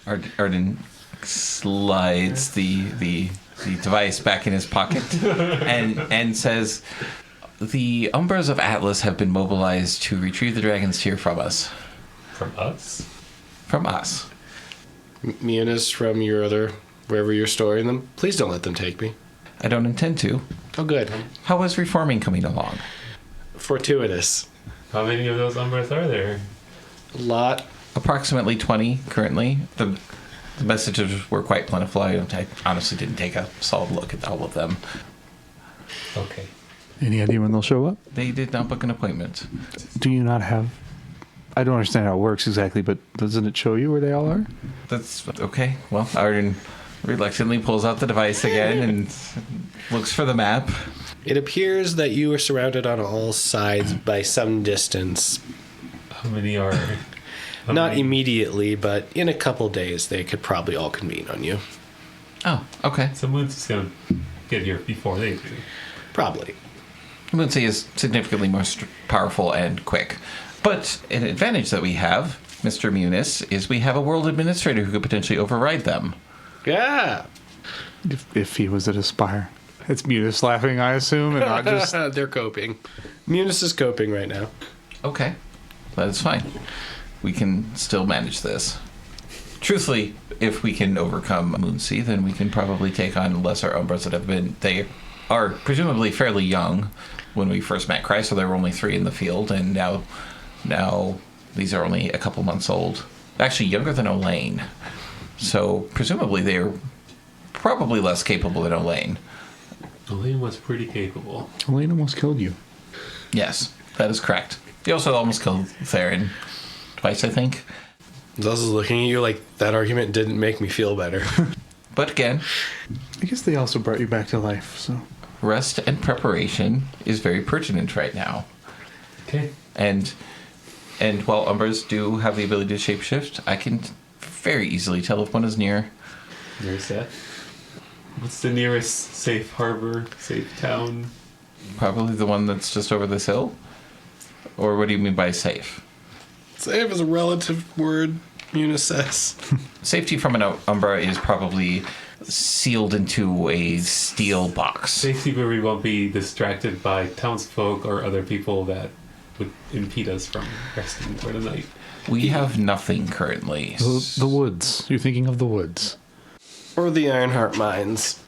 [SPEAKER 1] down.
[SPEAKER 5] Arden slides the device back in his pocket and says, "The Umbras of Atlas have been mobilized to retrieve the dragon's tear from us."
[SPEAKER 4] From us?
[SPEAKER 5] From us.
[SPEAKER 2] Munis from your other, wherever you're storing them. Please don't let them take me.
[SPEAKER 5] I don't intend to.
[SPEAKER 2] Oh, good.
[SPEAKER 5] How is reforming coming along?
[SPEAKER 2] Fortuitous.
[SPEAKER 4] How many of those Umbras are there?
[SPEAKER 2] A lot.
[SPEAKER 5] Approximately 20 currently. The messages were quite plentiful. I honestly didn't take a solid look at all of them.
[SPEAKER 4] Okay.
[SPEAKER 3] Any idea when they'll show up?
[SPEAKER 5] They did not book an appointment.
[SPEAKER 3] Do you not have... I don't understand how it works exactly, but doesn't it show you where they all are?
[SPEAKER 5] That's okay. Well, Arden reluctantly pulls out the device again and looks for the map.
[SPEAKER 2] It appears that you are surrounded on all sides by some distance.
[SPEAKER 4] How many are...
[SPEAKER 2] Not immediately, but in a couple days they could probably all convene on you.
[SPEAKER 5] Oh, okay.
[SPEAKER 4] So Moon's just going to get here before they do.
[SPEAKER 2] Probably.
[SPEAKER 5] Moonsea is significantly more powerful and quick. But an advantage that we have, Mr. Munis, is we have a world administrator who could potentially override them.
[SPEAKER 2] Yeah.
[SPEAKER 3] If he was at Aspire. It's Munis laughing, I assume, and not just...
[SPEAKER 2] They're coping. Munis is coping right now.
[SPEAKER 5] Okay. That is fine. We can still manage this. Truthfully, if we can overcome Moonsea, then we can probably take on lesser Umbras that have been... They are presumably fairly young. When we first met Chrysler, there were only 3 in the field, and now these are only a couple months old. Actually, younger than Elaine. So, presumably, they're probably less capable than Elaine.
[SPEAKER 4] Elaine was pretty capable.
[SPEAKER 3] Elaine almost killed you.
[SPEAKER 5] Yes, that is correct. They also almost killed Theron twice, I think.
[SPEAKER 2] Zaz is looking at you like that argument didn't make me feel better.
[SPEAKER 5] But again,
[SPEAKER 3] I guess they also brought you back to life, so...
[SPEAKER 5] rest and preparation is very pertinent right now.
[SPEAKER 4] Okay.
[SPEAKER 5] And while Umbras do have the ability to shapeshift, I can very easily tell if one is near.
[SPEAKER 4] There's that. What's the nearest safe harbor, safe town?
[SPEAKER 5] Probably the one that's just over this hill. Or what do you mean by safe?
[SPEAKER 2] Safe is a relative word. Munis says.
[SPEAKER 5] Safety from an Umbra is probably sealed into a steel box.
[SPEAKER 4] Safety where we won't be distracted by townsfolk or other people that would impede us from resting for the night.
[SPEAKER 5] We have nothing currently.
[SPEAKER 3] The woods. You're thinking of the woods.
[SPEAKER 2] Or the Ironheart Mines.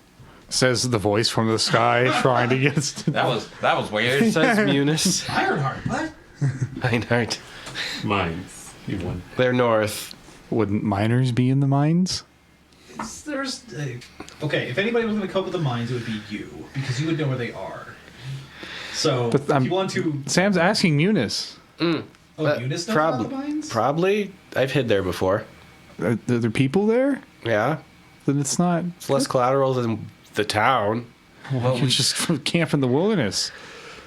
[SPEAKER 3] Says the voice from the sky trying to get us to...
[SPEAKER 5] That was weird.
[SPEAKER 2] Says Munis.
[SPEAKER 1] Ironheart, what?
[SPEAKER 2] Ironheart.
[SPEAKER 4] Mines. You won.
[SPEAKER 2] They're north.
[SPEAKER 3] Wouldn't miners be in the mines?
[SPEAKER 1] There's okay. If anybody was going to cope with the mines, it would be you because you would know where they are. So
[SPEAKER 3] But
[SPEAKER 1] if you want to,
[SPEAKER 3] Sam's asking Munis.
[SPEAKER 1] Eunice knows about the mines.
[SPEAKER 2] Probably. I've hid there before.
[SPEAKER 3] Are there people there?
[SPEAKER 2] Yeah.
[SPEAKER 3] Then it's not...
[SPEAKER 2] It's less collateral than the town.
[SPEAKER 3] Well, you just camp in the wilderness.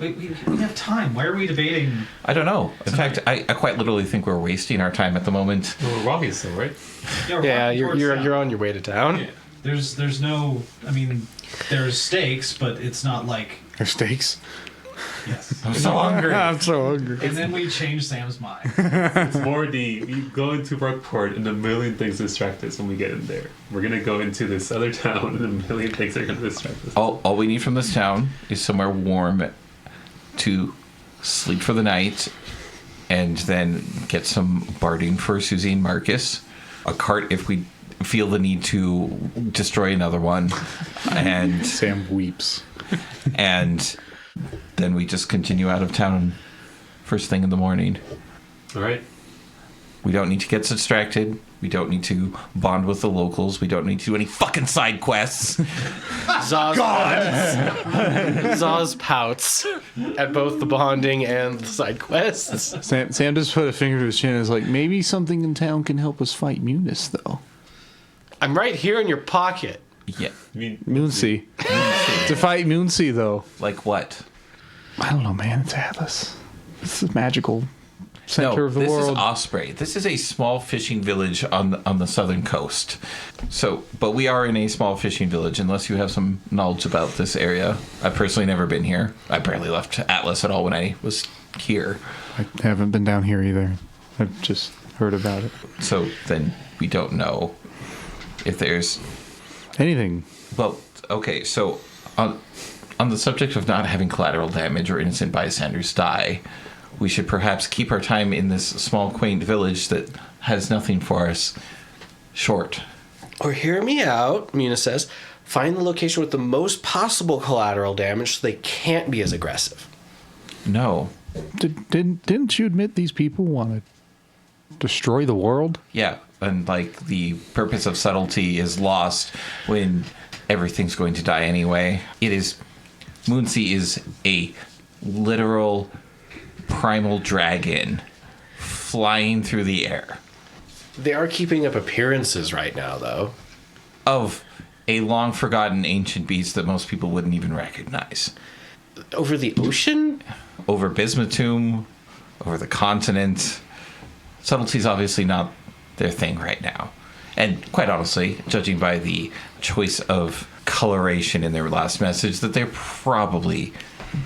[SPEAKER 1] We have time. Why are we debating?
[SPEAKER 5] I don't know. In fact, I quite literally think we're wasting our time at the moment.
[SPEAKER 4] Well, we're walking still, right?
[SPEAKER 1] We're
[SPEAKER 2] Yeah,
[SPEAKER 1] walking towards
[SPEAKER 2] you're
[SPEAKER 1] town.
[SPEAKER 2] on your way to town.
[SPEAKER 1] Yeah. There's no. I mean, there's stakes, but it's not like
[SPEAKER 3] There's steaks.
[SPEAKER 1] yes.
[SPEAKER 5] I'm so hungry.
[SPEAKER 3] I'm so hungry.
[SPEAKER 1] And then we change Sam's mind.
[SPEAKER 4] It's more we go into Rockport and a million things distract us when we get in there. We're gonna go into this other town and a million things are gonna distract us.
[SPEAKER 5] All we need from this town is somewhere warm to sleep for the night, and then get some barding for Susie and Marcus. A cart if we feel the need to destroy another one, and
[SPEAKER 3] Sam weeps.
[SPEAKER 5] and then we just continue out of town first thing in the morning.
[SPEAKER 4] All right.
[SPEAKER 5] We don't need to get distracted. We don't need to bond with the locals. We don't need to do any fucking side quests.
[SPEAKER 2] Zaz pouts at both the bonding and the side quests.
[SPEAKER 3] Sam just put a finger to his chin and is like, maybe something in town can help us fight Munis, though.
[SPEAKER 2] I'm right here in your pocket.
[SPEAKER 5] Yeah.
[SPEAKER 4] I mean,
[SPEAKER 3] Moonsea. To fight Moonsea, though.
[SPEAKER 5] Like what?
[SPEAKER 3] I don't know, man. It's Atlas. It's the magical center of the
[SPEAKER 5] this
[SPEAKER 3] world.
[SPEAKER 5] is Osprey. This is a small fishing village on the southern coast. So, but we are in a small fishing village. Unless you have some knowledge about this area, I've personally never been here. I barely left Atlas at all when I was here.
[SPEAKER 3] I haven't been down here either. I've just heard about it.
[SPEAKER 5] So then we don't know if there's
[SPEAKER 3] Anything.
[SPEAKER 5] well. Okay, so on the subject of not having collateral damage or innocent bystanders die, we should perhaps keep our time in this small, quaint village that has nothing for us short.
[SPEAKER 2] Or hear me out, Munis says. Find the location with the most possible collateral damage so they can't be as aggressive.
[SPEAKER 5] No.
[SPEAKER 3] Didn't you admit these people want to destroy the world?
[SPEAKER 5] Yeah, and like the purpose of subtlety is lost when everything's going to die anyway. Moonsea is a literal primal dragon flying through the air
[SPEAKER 2] They are keeping up appearances right now, though.
[SPEAKER 5] of a long forgotten ancient beast that most people wouldn't even recognize.
[SPEAKER 2] Over the ocean?
[SPEAKER 5] Over Bismutum, over the continent. Subtlety's obviously not their thing right now. And quite honestly, judging by the choice of coloration in their last message, that they probably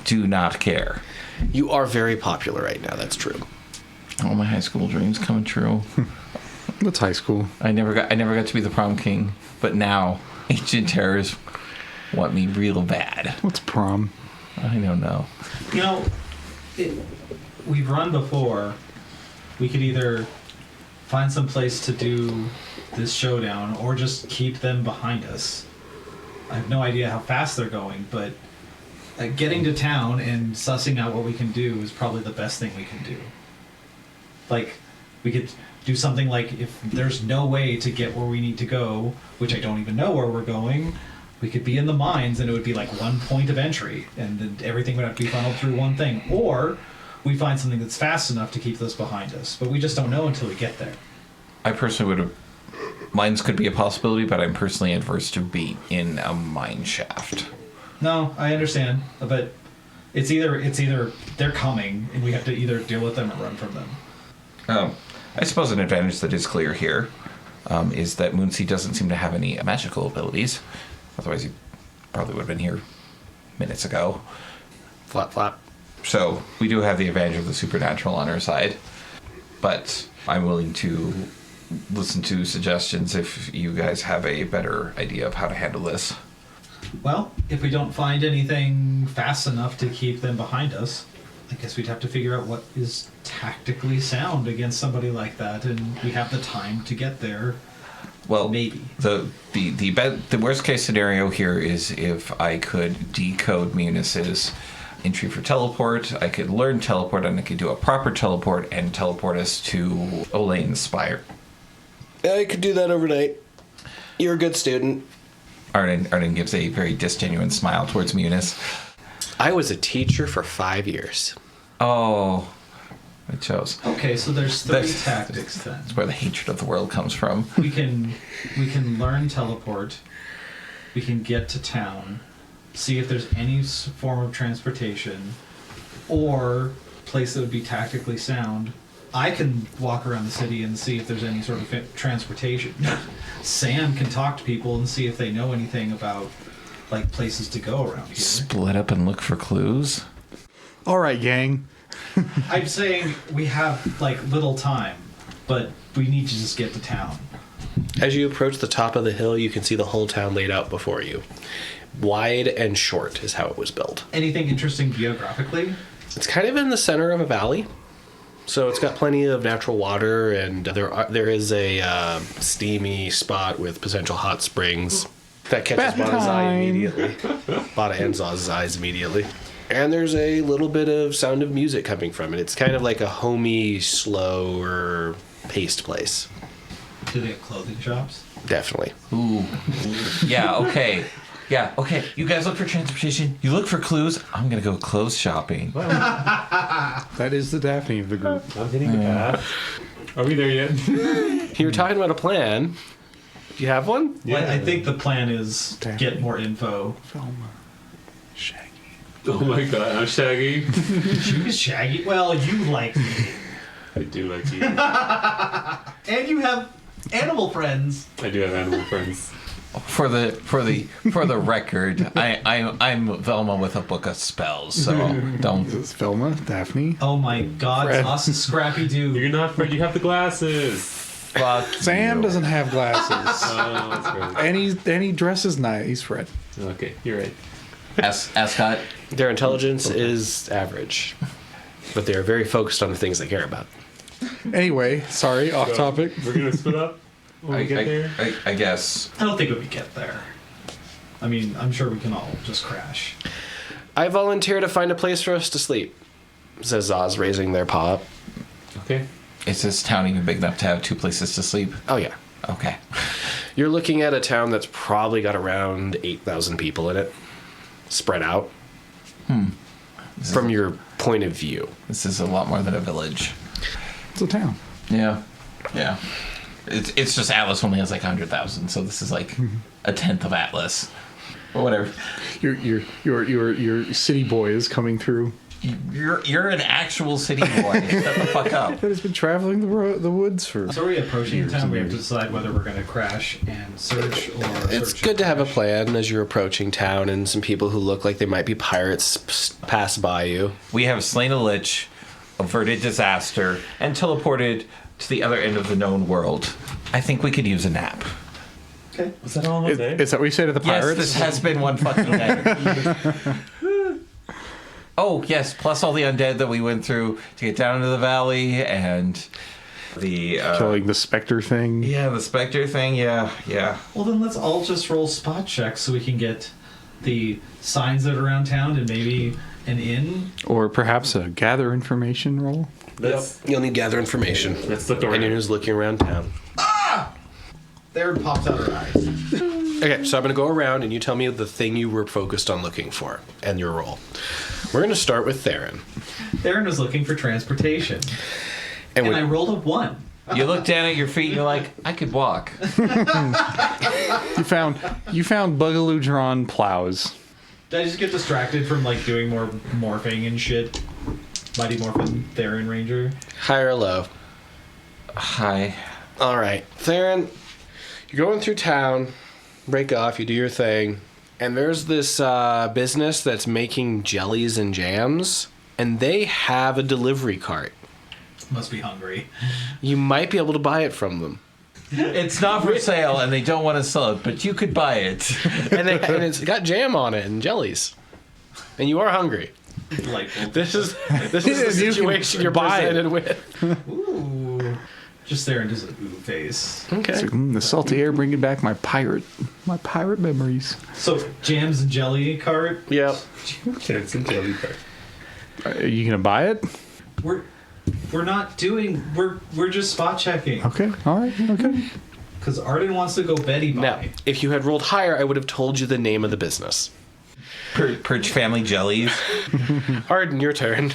[SPEAKER 5] do not care.
[SPEAKER 2] You are very popular right now, that's true.
[SPEAKER 5] All my high school dreams coming true.
[SPEAKER 3] That's high school.
[SPEAKER 5] I never got to be the prom king, but now ancient terrors want me real bad.
[SPEAKER 3] What's prom?
[SPEAKER 5] I don't know.
[SPEAKER 1] You know, we've run before. We could either find some place to do this showdown or just keep them behind us. I have no idea how fast they're going, but getting to town and sussing out what we can do is probably the best thing we can do. Like, we could do something like, if there's no way to get where we need to go, which I don't even know where we're going, we could be in the mines and it would be like one point of entry and then everything would have to be funneled through one thing. Or we find something that's fast enough to keep this behind us, but we just don't know until we get there.
[SPEAKER 5] I personally would have. Mines could be a possibility, but I'm personally adverse to be in a mine shaft.
[SPEAKER 1] No, I understand, but it's either they're coming and we have to either deal with them or run from them.
[SPEAKER 5] I suppose an advantage that is clear here is that Moonsea doesn't seem to have any magical abilities. Otherwise, he probably would have been here minutes ago.
[SPEAKER 2] Flap, flap.
[SPEAKER 5] So we do have the advantage of the supernatural on our side. But I'm willing to listen to suggestions if you guys have a better idea of how to handle this.
[SPEAKER 1] Well, if we don't find anything fast enough to keep them behind us, I guess we'd have to figure out what is tactically sound against somebody like that, and we have the time to get there.
[SPEAKER 5] Well,
[SPEAKER 1] maybe.
[SPEAKER 5] The worst case scenario here is if I could decode Munis's entry for teleport, I could learn teleport, and I could do a proper teleport and teleport us to Olane's Spire.
[SPEAKER 2] I could do that overnight. You're a good student.
[SPEAKER 5] Arden gives a very disgenuine smile towards Munis.
[SPEAKER 2] I was a teacher for 5 years.
[SPEAKER 5] Oh, I chose.
[SPEAKER 1] Okay, so there's three tactics then.
[SPEAKER 5] That's where the hatred of the world comes from.
[SPEAKER 1] We can learn teleport. We can get to town, see if there's any form of transportation, or place that would be tactically sound. I can walk around the city and see if there's any sort of transportation. Sam can talk to people and see if they know anything about like places to go around here.
[SPEAKER 5] Split up and look for clues.
[SPEAKER 3] All right, gang.
[SPEAKER 1] I'm saying we have like little time, but we need to just get to town.
[SPEAKER 2] As you approach the top of the hill, you can see the whole town laid out before you. Wide and short is how it was built.
[SPEAKER 1] Anything interesting geographically?
[SPEAKER 2] It's kind of in the center of a valley. So it's got plenty of natural water, and there is a steamy spot with potential hot springs that catches Bata's eye immediately. Bata and Zaw's eyes immediately. And there's a little bit of sound of music coming from it. It's kind of like a homey, slower paced place.
[SPEAKER 1] Do they have clothing shops?
[SPEAKER 2] Definitely.
[SPEAKER 5] Ooh. Yeah, okay. Yeah, okay. You guys look for transportation. You look for clues. I'm going to go clothes shopping.
[SPEAKER 3] That is the Daphne of the group.
[SPEAKER 4] I'm hitting the path. Are we there yet?
[SPEAKER 2] You were talking about a plan. Do you have one?
[SPEAKER 1] Yeah. Well, I think the plan is
[SPEAKER 3] Damn.
[SPEAKER 1] get more info.
[SPEAKER 3] Velma. Shaggy.
[SPEAKER 4] Oh my god, I'm Shaggy.
[SPEAKER 1] You was Shaggy. Well, you like me.
[SPEAKER 4] I do like you.
[SPEAKER 1] And you have animal friends.
[SPEAKER 4] I do have animal friends.
[SPEAKER 5] For the record, I'm Velma with a book of spells, so don't.
[SPEAKER 3] It's Velma, Daphne.
[SPEAKER 1] Oh my god,
[SPEAKER 3] Fred.
[SPEAKER 1] Awesome Scrappy Doo.
[SPEAKER 4] You're not Fred, you have the glasses.
[SPEAKER 5] Fuck
[SPEAKER 3] Sam
[SPEAKER 5] you.
[SPEAKER 3] doesn't have glasses.
[SPEAKER 4] Oh, that's right.
[SPEAKER 3] and he dresses nice. He's Fred.
[SPEAKER 4] Okay, you're right.
[SPEAKER 5] Ascot.
[SPEAKER 2] Their intelligence is average, but they are very focused on the things they care about.
[SPEAKER 3] Anyway, sorry, off
[SPEAKER 4] So,
[SPEAKER 3] topic.
[SPEAKER 4] We're gonna split up when we get there.
[SPEAKER 5] I guess.
[SPEAKER 1] I don't think when we get there. I mean, I'm sure we can all just crash.
[SPEAKER 2] I volunteer to find a place for us to sleep, says Oz, raising their paw up.
[SPEAKER 4] Okay.
[SPEAKER 5] Is this town even big enough to have 2 places to sleep?
[SPEAKER 2] Oh, yeah.
[SPEAKER 5] Okay.
[SPEAKER 2] You're looking at a town that's probably got around 8,000 people in it, spread out. From your point of view.
[SPEAKER 5] This is a lot more than a village.
[SPEAKER 3] It's a town.
[SPEAKER 5] Yeah. Yeah. It's just Atlas only has like 100,000, so this is like a tenth of Atlas. But whatever.
[SPEAKER 3] Your city boy is coming through.
[SPEAKER 5] You're an actual city boy. Shut the fuck up.
[SPEAKER 3] That has been traveling the woods for.
[SPEAKER 1] So are we approaching
[SPEAKER 3] Years
[SPEAKER 1] town?
[SPEAKER 3] and
[SPEAKER 1] We have to
[SPEAKER 3] years.
[SPEAKER 1] decide whether we're going to crash and search or
[SPEAKER 2] It's
[SPEAKER 1] search
[SPEAKER 2] good
[SPEAKER 1] and
[SPEAKER 2] to have a
[SPEAKER 1] crash.
[SPEAKER 2] plan as you're approaching town, and some people who look like they might be pirates pass by you.
[SPEAKER 5] We have slain a lich, averted disaster, and teleported to the other end of the known world. I think we could use a nap.
[SPEAKER 1] Okay.
[SPEAKER 4] Was that all in one day?
[SPEAKER 3] Is that what you say to the
[SPEAKER 5] Yes,
[SPEAKER 3] pirates?
[SPEAKER 5] this has been one fucking day. Oh, yes, plus all the undead that we went through to get down into the valley and the...
[SPEAKER 3] Killing the specter thing.
[SPEAKER 5] Yeah, the Spectre thing, yeah.
[SPEAKER 1] Well, then let's all just roll spot checks so we can get the signs that are around town and maybe an inn.
[SPEAKER 3] Or perhaps a gather information roll.
[SPEAKER 2] You'll need gather information.
[SPEAKER 4] Let's look
[SPEAKER 2] And
[SPEAKER 4] around.
[SPEAKER 2] you're just looking around town.
[SPEAKER 1] There it pops out her eyes.
[SPEAKER 2] Okay, so I'm going to go around and you tell me the thing you were focused on looking for and your roll. We're going to start with Theron.
[SPEAKER 1] Theron was looking for transportation.
[SPEAKER 2] And
[SPEAKER 1] And
[SPEAKER 2] when,
[SPEAKER 1] I rolled a 1.
[SPEAKER 5] You look down at your feet and you're like, I could walk.
[SPEAKER 3] You found bugaloo drawn plows.
[SPEAKER 1] Did I just get distracted from like doing more morphing and shit? Mighty Morphin Theron Ranger.
[SPEAKER 2] high or low?
[SPEAKER 5] Hi.
[SPEAKER 2] All right, Theron, you're going through town, break off, you do your thing, and there's this business that's making jellies and jams, and they have a delivery cart.
[SPEAKER 1] Must be hungry.
[SPEAKER 2] You might be able to buy it from them.
[SPEAKER 5] It's not for sale, and they don't want to sell it, but you could buy it.
[SPEAKER 2] and it's got jam on it and jellies. And you are hungry.
[SPEAKER 1] Delightful.
[SPEAKER 2] This is the situation you're presented with.
[SPEAKER 1] Ooh. Just there and just a ooh face.
[SPEAKER 2] Okay.
[SPEAKER 3] It's like, the salty air bringing back my pirate memories.
[SPEAKER 1] So, jams and jelly cart.
[SPEAKER 2] Yep.
[SPEAKER 4] Chance and jelly cart.
[SPEAKER 3] Are you gonna buy it?
[SPEAKER 1] We're not doing. We're just spot checking.
[SPEAKER 3] Okay. All right. Okay.
[SPEAKER 1] Because Arden wants to go Betty by.
[SPEAKER 2] Now, if you had rolled higher, I would have told you the name of the business.
[SPEAKER 5] Perch Family Jellies.
[SPEAKER 2] Arden, your turn.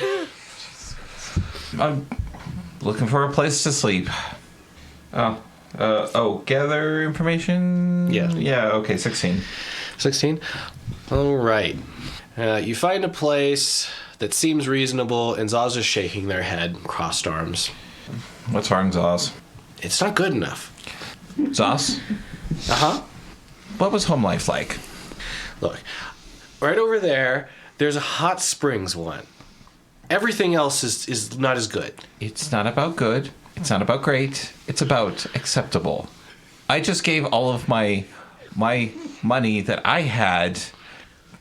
[SPEAKER 5] I'm looking for a place to sleep. Gather information?
[SPEAKER 2] Yeah.
[SPEAKER 5] Yeah, okay, 16.
[SPEAKER 2] 16? All right. You find a place that seems reasonable, and Zaz is shaking their head, crossed arms.
[SPEAKER 5] What's wrong, Zos?
[SPEAKER 2] It's not good enough.
[SPEAKER 5] Zos?
[SPEAKER 2] Uh-huh.
[SPEAKER 5] What was home life like?
[SPEAKER 2] Look, right over there, there's a hot springs one. Everything else is not as good.
[SPEAKER 5] It's not about good. It's not about great. It's about acceptable. I just gave all of my money that I had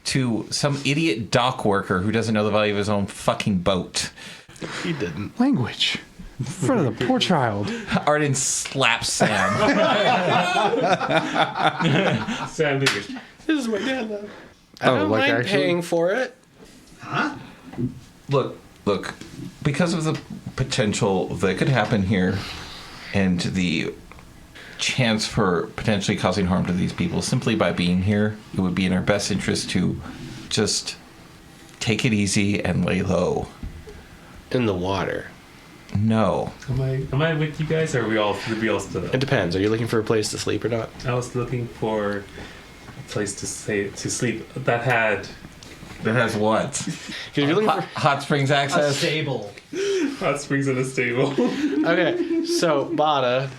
[SPEAKER 5] to some idiot dock worker who doesn't know the value of his own fucking boat.
[SPEAKER 2] He didn't.
[SPEAKER 3] Language. In front of the poor child.
[SPEAKER 5] Arden slaps Sam.
[SPEAKER 4] Sam Leader.
[SPEAKER 2] This is my dad, though. I
[SPEAKER 3] Oh,
[SPEAKER 2] don't
[SPEAKER 3] like
[SPEAKER 2] mind
[SPEAKER 3] actually?
[SPEAKER 2] paying for it.
[SPEAKER 1] Huh?
[SPEAKER 5] Look, because of the potential that could happen here and the chance for potentially causing harm to these people simply by being here, it would be in our best interest to just take it easy and lay low.
[SPEAKER 2] In the water.
[SPEAKER 5] No.
[SPEAKER 4] Am I with you guys, or are we all split up?
[SPEAKER 2] It depends. Are you looking for a place to sleep or not?
[SPEAKER 4] I was looking for a place to sleep that had
[SPEAKER 5] That has what?
[SPEAKER 2] 'Cause you're looking for...
[SPEAKER 5] Hot springs
[SPEAKER 1] A
[SPEAKER 5] access?
[SPEAKER 1] stable.
[SPEAKER 4] hot springs in a stable.
[SPEAKER 2] Okay, so, Bata,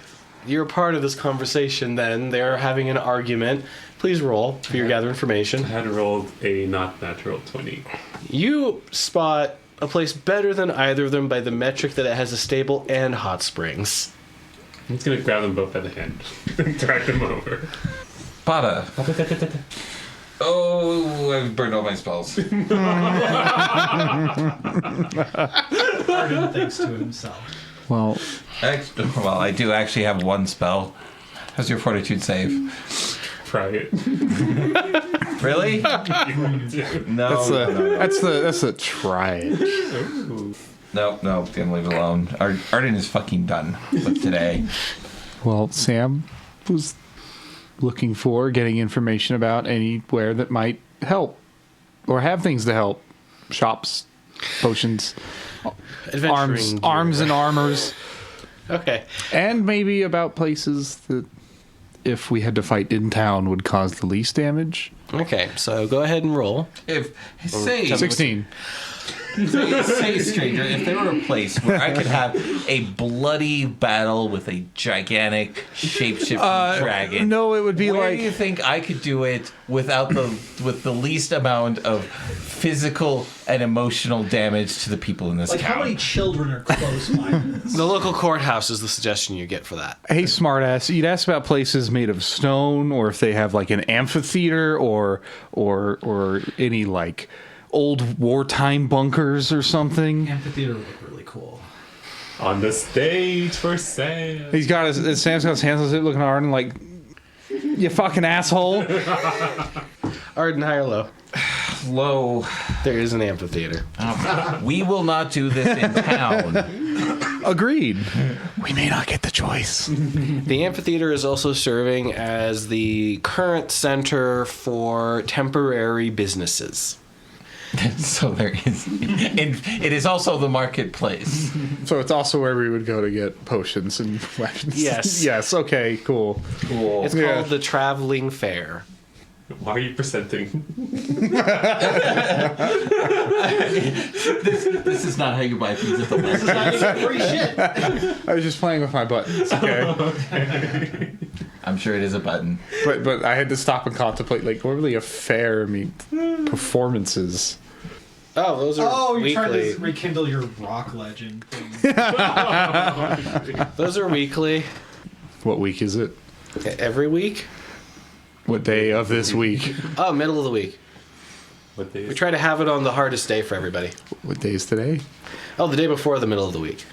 [SPEAKER 2] you're a part of this conversation then. They're having an argument. Please roll for your gather information.
[SPEAKER 4] I had rolled a not natural 20.
[SPEAKER 2] You spot a place better than either of them by the metric that it has a stable and hot springs.
[SPEAKER 4] I'm just gonna grab them both by the hand and drag them over.
[SPEAKER 5] Bata. Oh, I've burned all my spells.
[SPEAKER 1] Arden thinks to himself.
[SPEAKER 3] Well,
[SPEAKER 5] I do actually have one spell. How's your fortitude save?
[SPEAKER 4] Try it.
[SPEAKER 5] Really? No.
[SPEAKER 3] that's a try it.
[SPEAKER 5] No, gonna leave it alone. Arden is fucking done with today.
[SPEAKER 3] Well, Sam was looking for getting information about anywhere that might help or have things to help. Shops, potions,
[SPEAKER 2] Adventuring
[SPEAKER 3] arms
[SPEAKER 2] gear.
[SPEAKER 3] and armors,
[SPEAKER 2] Okay.
[SPEAKER 3] and maybe about places that, if we had to fight in town, would cause the least damage.
[SPEAKER 2] Okay, so go ahead and roll.
[SPEAKER 5] Say,
[SPEAKER 3] 16.
[SPEAKER 5] say, stranger, if there were a place where I could have a bloody battle with a gigantic shape-shifting dragon,
[SPEAKER 3] No, it would be
[SPEAKER 5] where
[SPEAKER 3] like
[SPEAKER 5] do you think I could do it with the least amount of physical and emotional damage to the people in this
[SPEAKER 1] Like,
[SPEAKER 5] town?
[SPEAKER 1] how many children are close by this?
[SPEAKER 2] The local courthouse is the suggestion you get for that.
[SPEAKER 3] hey, smartass, you'd ask about places made of stone, or if they have like an amphitheater, or any like old wartime bunkers or something.
[SPEAKER 1] Amphitheater would look really cool.
[SPEAKER 4] On the stage for Sam.
[SPEAKER 3] He's got Sam's got his hands on it, looking at Arden like, you fucking asshole.
[SPEAKER 2] Arden, high or low?
[SPEAKER 5] Low.
[SPEAKER 2] There is an amphitheater.
[SPEAKER 5] We will not do this in town.
[SPEAKER 3] Agreed. We may not get the choice.
[SPEAKER 2] The amphitheater is also serving as the current center for temporary businesses.
[SPEAKER 5] So there is. And it is also the marketplace.
[SPEAKER 3] So it's also where we would go to get potions and weapons.
[SPEAKER 2] Yes.
[SPEAKER 3] Yes. Okay. Cool.
[SPEAKER 5] Cool.
[SPEAKER 2] It's
[SPEAKER 3] Yeah.
[SPEAKER 2] called the Traveling Fair.
[SPEAKER 4] Why are you presenting?
[SPEAKER 5] This is not how you buy things at the
[SPEAKER 1] This is not even free shit.
[SPEAKER 3] I was just playing with my buttons. Okay.
[SPEAKER 5] I'm sure it is a button.
[SPEAKER 3] but I had to stop and contemplate. Like, what really a fair performances?
[SPEAKER 2] Oh, those are
[SPEAKER 1] Oh, you're
[SPEAKER 2] weekly.
[SPEAKER 1] trying to rekindle your rock legend thing.
[SPEAKER 2] Those are weekly.
[SPEAKER 3] What week is it?
[SPEAKER 2] Every week?
[SPEAKER 3] What day of this week?
[SPEAKER 2] Oh, middle of the week.
[SPEAKER 4] What day
[SPEAKER 2] We
[SPEAKER 4] is
[SPEAKER 2] try to have it on the hardest day for everybody.
[SPEAKER 3] What day is today?
[SPEAKER 2] Oh, the day before the middle of the week.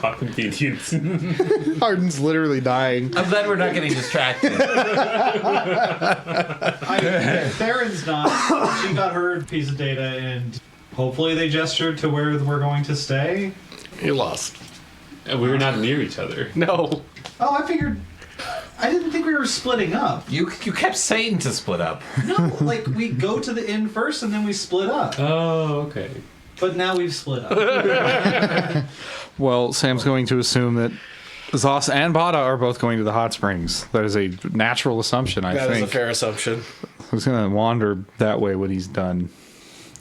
[SPEAKER 4] How convenient.
[SPEAKER 3] Arden's literally dying.
[SPEAKER 5] I'm glad we're not getting distracted.
[SPEAKER 1] Theron's not. She got her piece of data, and hopefully they gestured to where we're going to stay.
[SPEAKER 2] You lost.
[SPEAKER 4] And we were not near each other.
[SPEAKER 2] No.
[SPEAKER 1] Oh, I figured. I didn't think we were splitting up.
[SPEAKER 5] You kept saying to split up.
[SPEAKER 1] No, like we go to the inn first and then we split up.
[SPEAKER 4] Oh, okay.
[SPEAKER 1] But now we've split up.
[SPEAKER 3] Well, Sam's going to assume that Zos and Bata are both going to the hot springs. That is a natural assumption, I
[SPEAKER 2] That is
[SPEAKER 3] think.
[SPEAKER 2] a fair assumption.
[SPEAKER 3] He's going to wander that way when he's done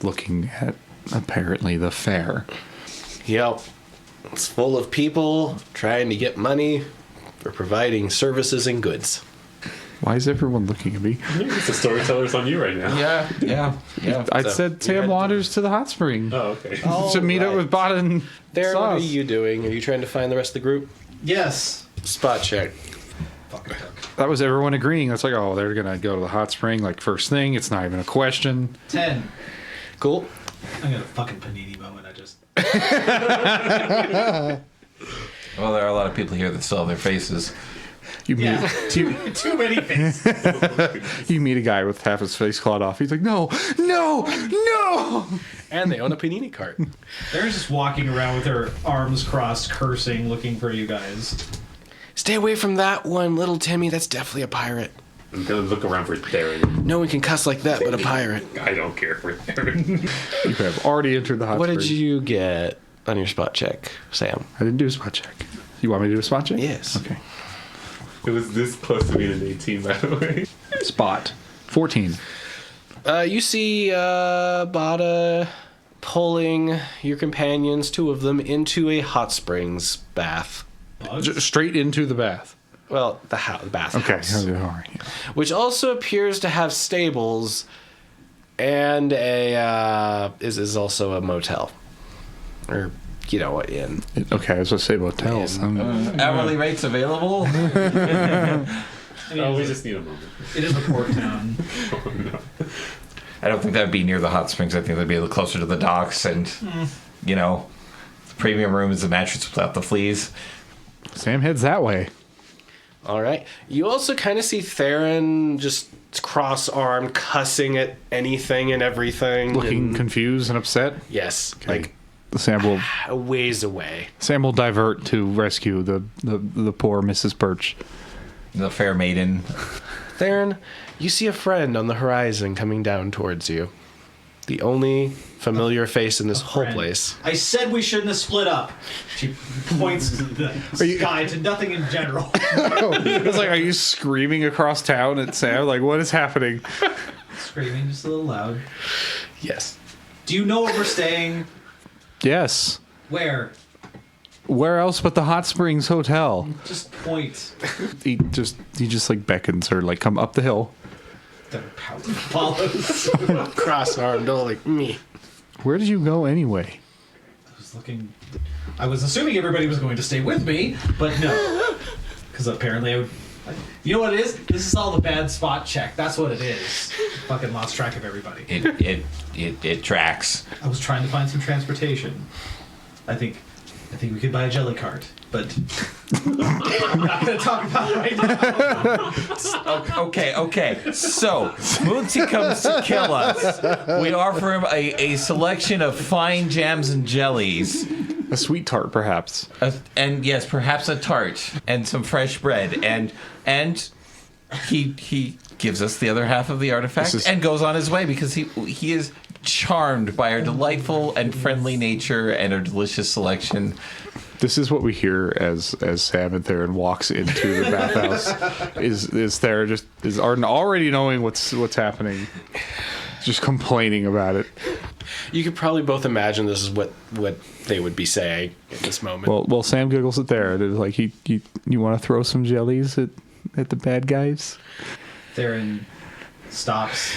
[SPEAKER 3] looking at, apparently, the fair.
[SPEAKER 2] Yep. It's full of people trying to get money for providing services and goods.
[SPEAKER 3] Why is everyone looking at me?
[SPEAKER 4] It's the storyteller's on you right now.
[SPEAKER 5] Yeah.
[SPEAKER 3] I
[SPEAKER 2] So,
[SPEAKER 3] said Sam wanders to the hot spring
[SPEAKER 4] Oh, okay.
[SPEAKER 3] to meet up with Bata and
[SPEAKER 2] Darren, what are
[SPEAKER 3] Sauce.
[SPEAKER 2] you doing? Are you trying to find the rest of the group?
[SPEAKER 1] Yes.
[SPEAKER 2] Spot check.
[SPEAKER 1] Fucking took.
[SPEAKER 3] That was everyone agreeing. That's like, oh, they're going to go to the hot spring like first thing. It's not even a question.
[SPEAKER 1] 10.
[SPEAKER 2] Cool.
[SPEAKER 1] I got a fucking panini moment. I just.
[SPEAKER 5] Well, there are a lot of people here that still have their faces.
[SPEAKER 3] You meet,
[SPEAKER 1] Yeah. Too many faces.
[SPEAKER 3] you meet a guy with half his face clawed off. He's like, no.
[SPEAKER 2] And they own a panini cart.
[SPEAKER 1] They're just walking around with their arms crossed, cursing, looking for you guys.
[SPEAKER 2] Stay away from that one, little Timmy. That's definitely a pirate.
[SPEAKER 4] I'm gonna look around for Darren.
[SPEAKER 2] No one can cuss like that but a pirate.
[SPEAKER 4] I don't care for Darren.
[SPEAKER 3] You have already entered the hot
[SPEAKER 2] What
[SPEAKER 3] spring.
[SPEAKER 2] did you get on your spot check, Sam?
[SPEAKER 3] I didn't do a spot check. You want me to do a spot check?
[SPEAKER 2] Yes.
[SPEAKER 3] Okay.
[SPEAKER 4] It was this close to being an 18, by the way.
[SPEAKER 3] Spot. 14.
[SPEAKER 2] You see Bata pulling your companions, two of them, into a hot springs bath.
[SPEAKER 3] Straight into the bath.
[SPEAKER 2] Well, the bath
[SPEAKER 3] Okay.
[SPEAKER 2] house,
[SPEAKER 3] All right.
[SPEAKER 2] which also appears to have stables and is also a motel, or an inn.
[SPEAKER 3] Okay, I was going to say motels.
[SPEAKER 5] Hourly rates available?
[SPEAKER 4] Oh, we just need a moment.
[SPEAKER 1] It is a port town.
[SPEAKER 4] Oh, no.
[SPEAKER 5] I don't think that would be near the hot springs. I think that'd be a little closer to the docks, and the premium room is a mattress without the fleas.
[SPEAKER 3] Sam heads that way.
[SPEAKER 2] All right. You also kind of see Theron just cross-armed, cussing at anything and everything.
[SPEAKER 3] Looking
[SPEAKER 2] and-
[SPEAKER 3] confused and upset.
[SPEAKER 2] yes,
[SPEAKER 3] Okay. Sam will
[SPEAKER 2] a ways away.
[SPEAKER 3] divert to rescue the poor Mrs. Birch.
[SPEAKER 5] The fair maiden.
[SPEAKER 2] Theron, you see a friend on the horizon coming down towards you. The only familiar face in this whole
[SPEAKER 1] Friend.
[SPEAKER 2] place.
[SPEAKER 1] I said we shouldn't have split up. She points to the sky, to nothing in general.
[SPEAKER 3] It's like, are you screaming across town at Sam? Like, what is happening?
[SPEAKER 1] Screaming just a little loud.
[SPEAKER 2] Yes.
[SPEAKER 1] Do you know where we're staying?
[SPEAKER 3] Yes.
[SPEAKER 1] Where?
[SPEAKER 3] Where else but the Hot Springs Hotel?
[SPEAKER 1] Just point.
[SPEAKER 3] He just like beckons her, like, come up the hill.
[SPEAKER 1] The power follows.
[SPEAKER 2] Cross-armed, all like me.
[SPEAKER 3] Where did you go anyway?
[SPEAKER 1] I was assuming everybody was going to stay with me, but no. Because apparently I would. You know what it is? This is all the bad spot check. That's what it is. Fucking lost track of everybody.
[SPEAKER 5] It tracks.
[SPEAKER 1] I was trying to find some transportation. I think we could buy a jelly cart, but I'm not going to talk about it right now.
[SPEAKER 5] Okay. So, Moonsey comes to kill us. We offer him a selection of fine jams and jellies.
[SPEAKER 3] A sweet tart, perhaps.
[SPEAKER 5] And yes, perhaps a tart and some fresh bread. And he gives us the other half of the artifact and goes on his way because he is charmed by our delightful and friendly nature and our delicious selection.
[SPEAKER 3] This is what we hear as Sam and Theron walks into the bathhouse. Is Arden already knowing what's happening, just complaining about it.
[SPEAKER 2] You could probably both imagine this is what they would be saying in this moment.
[SPEAKER 3] Well, Sam giggles at Theron. It's like, you want to throw some jellies at the bad guys?
[SPEAKER 1] Theron stops,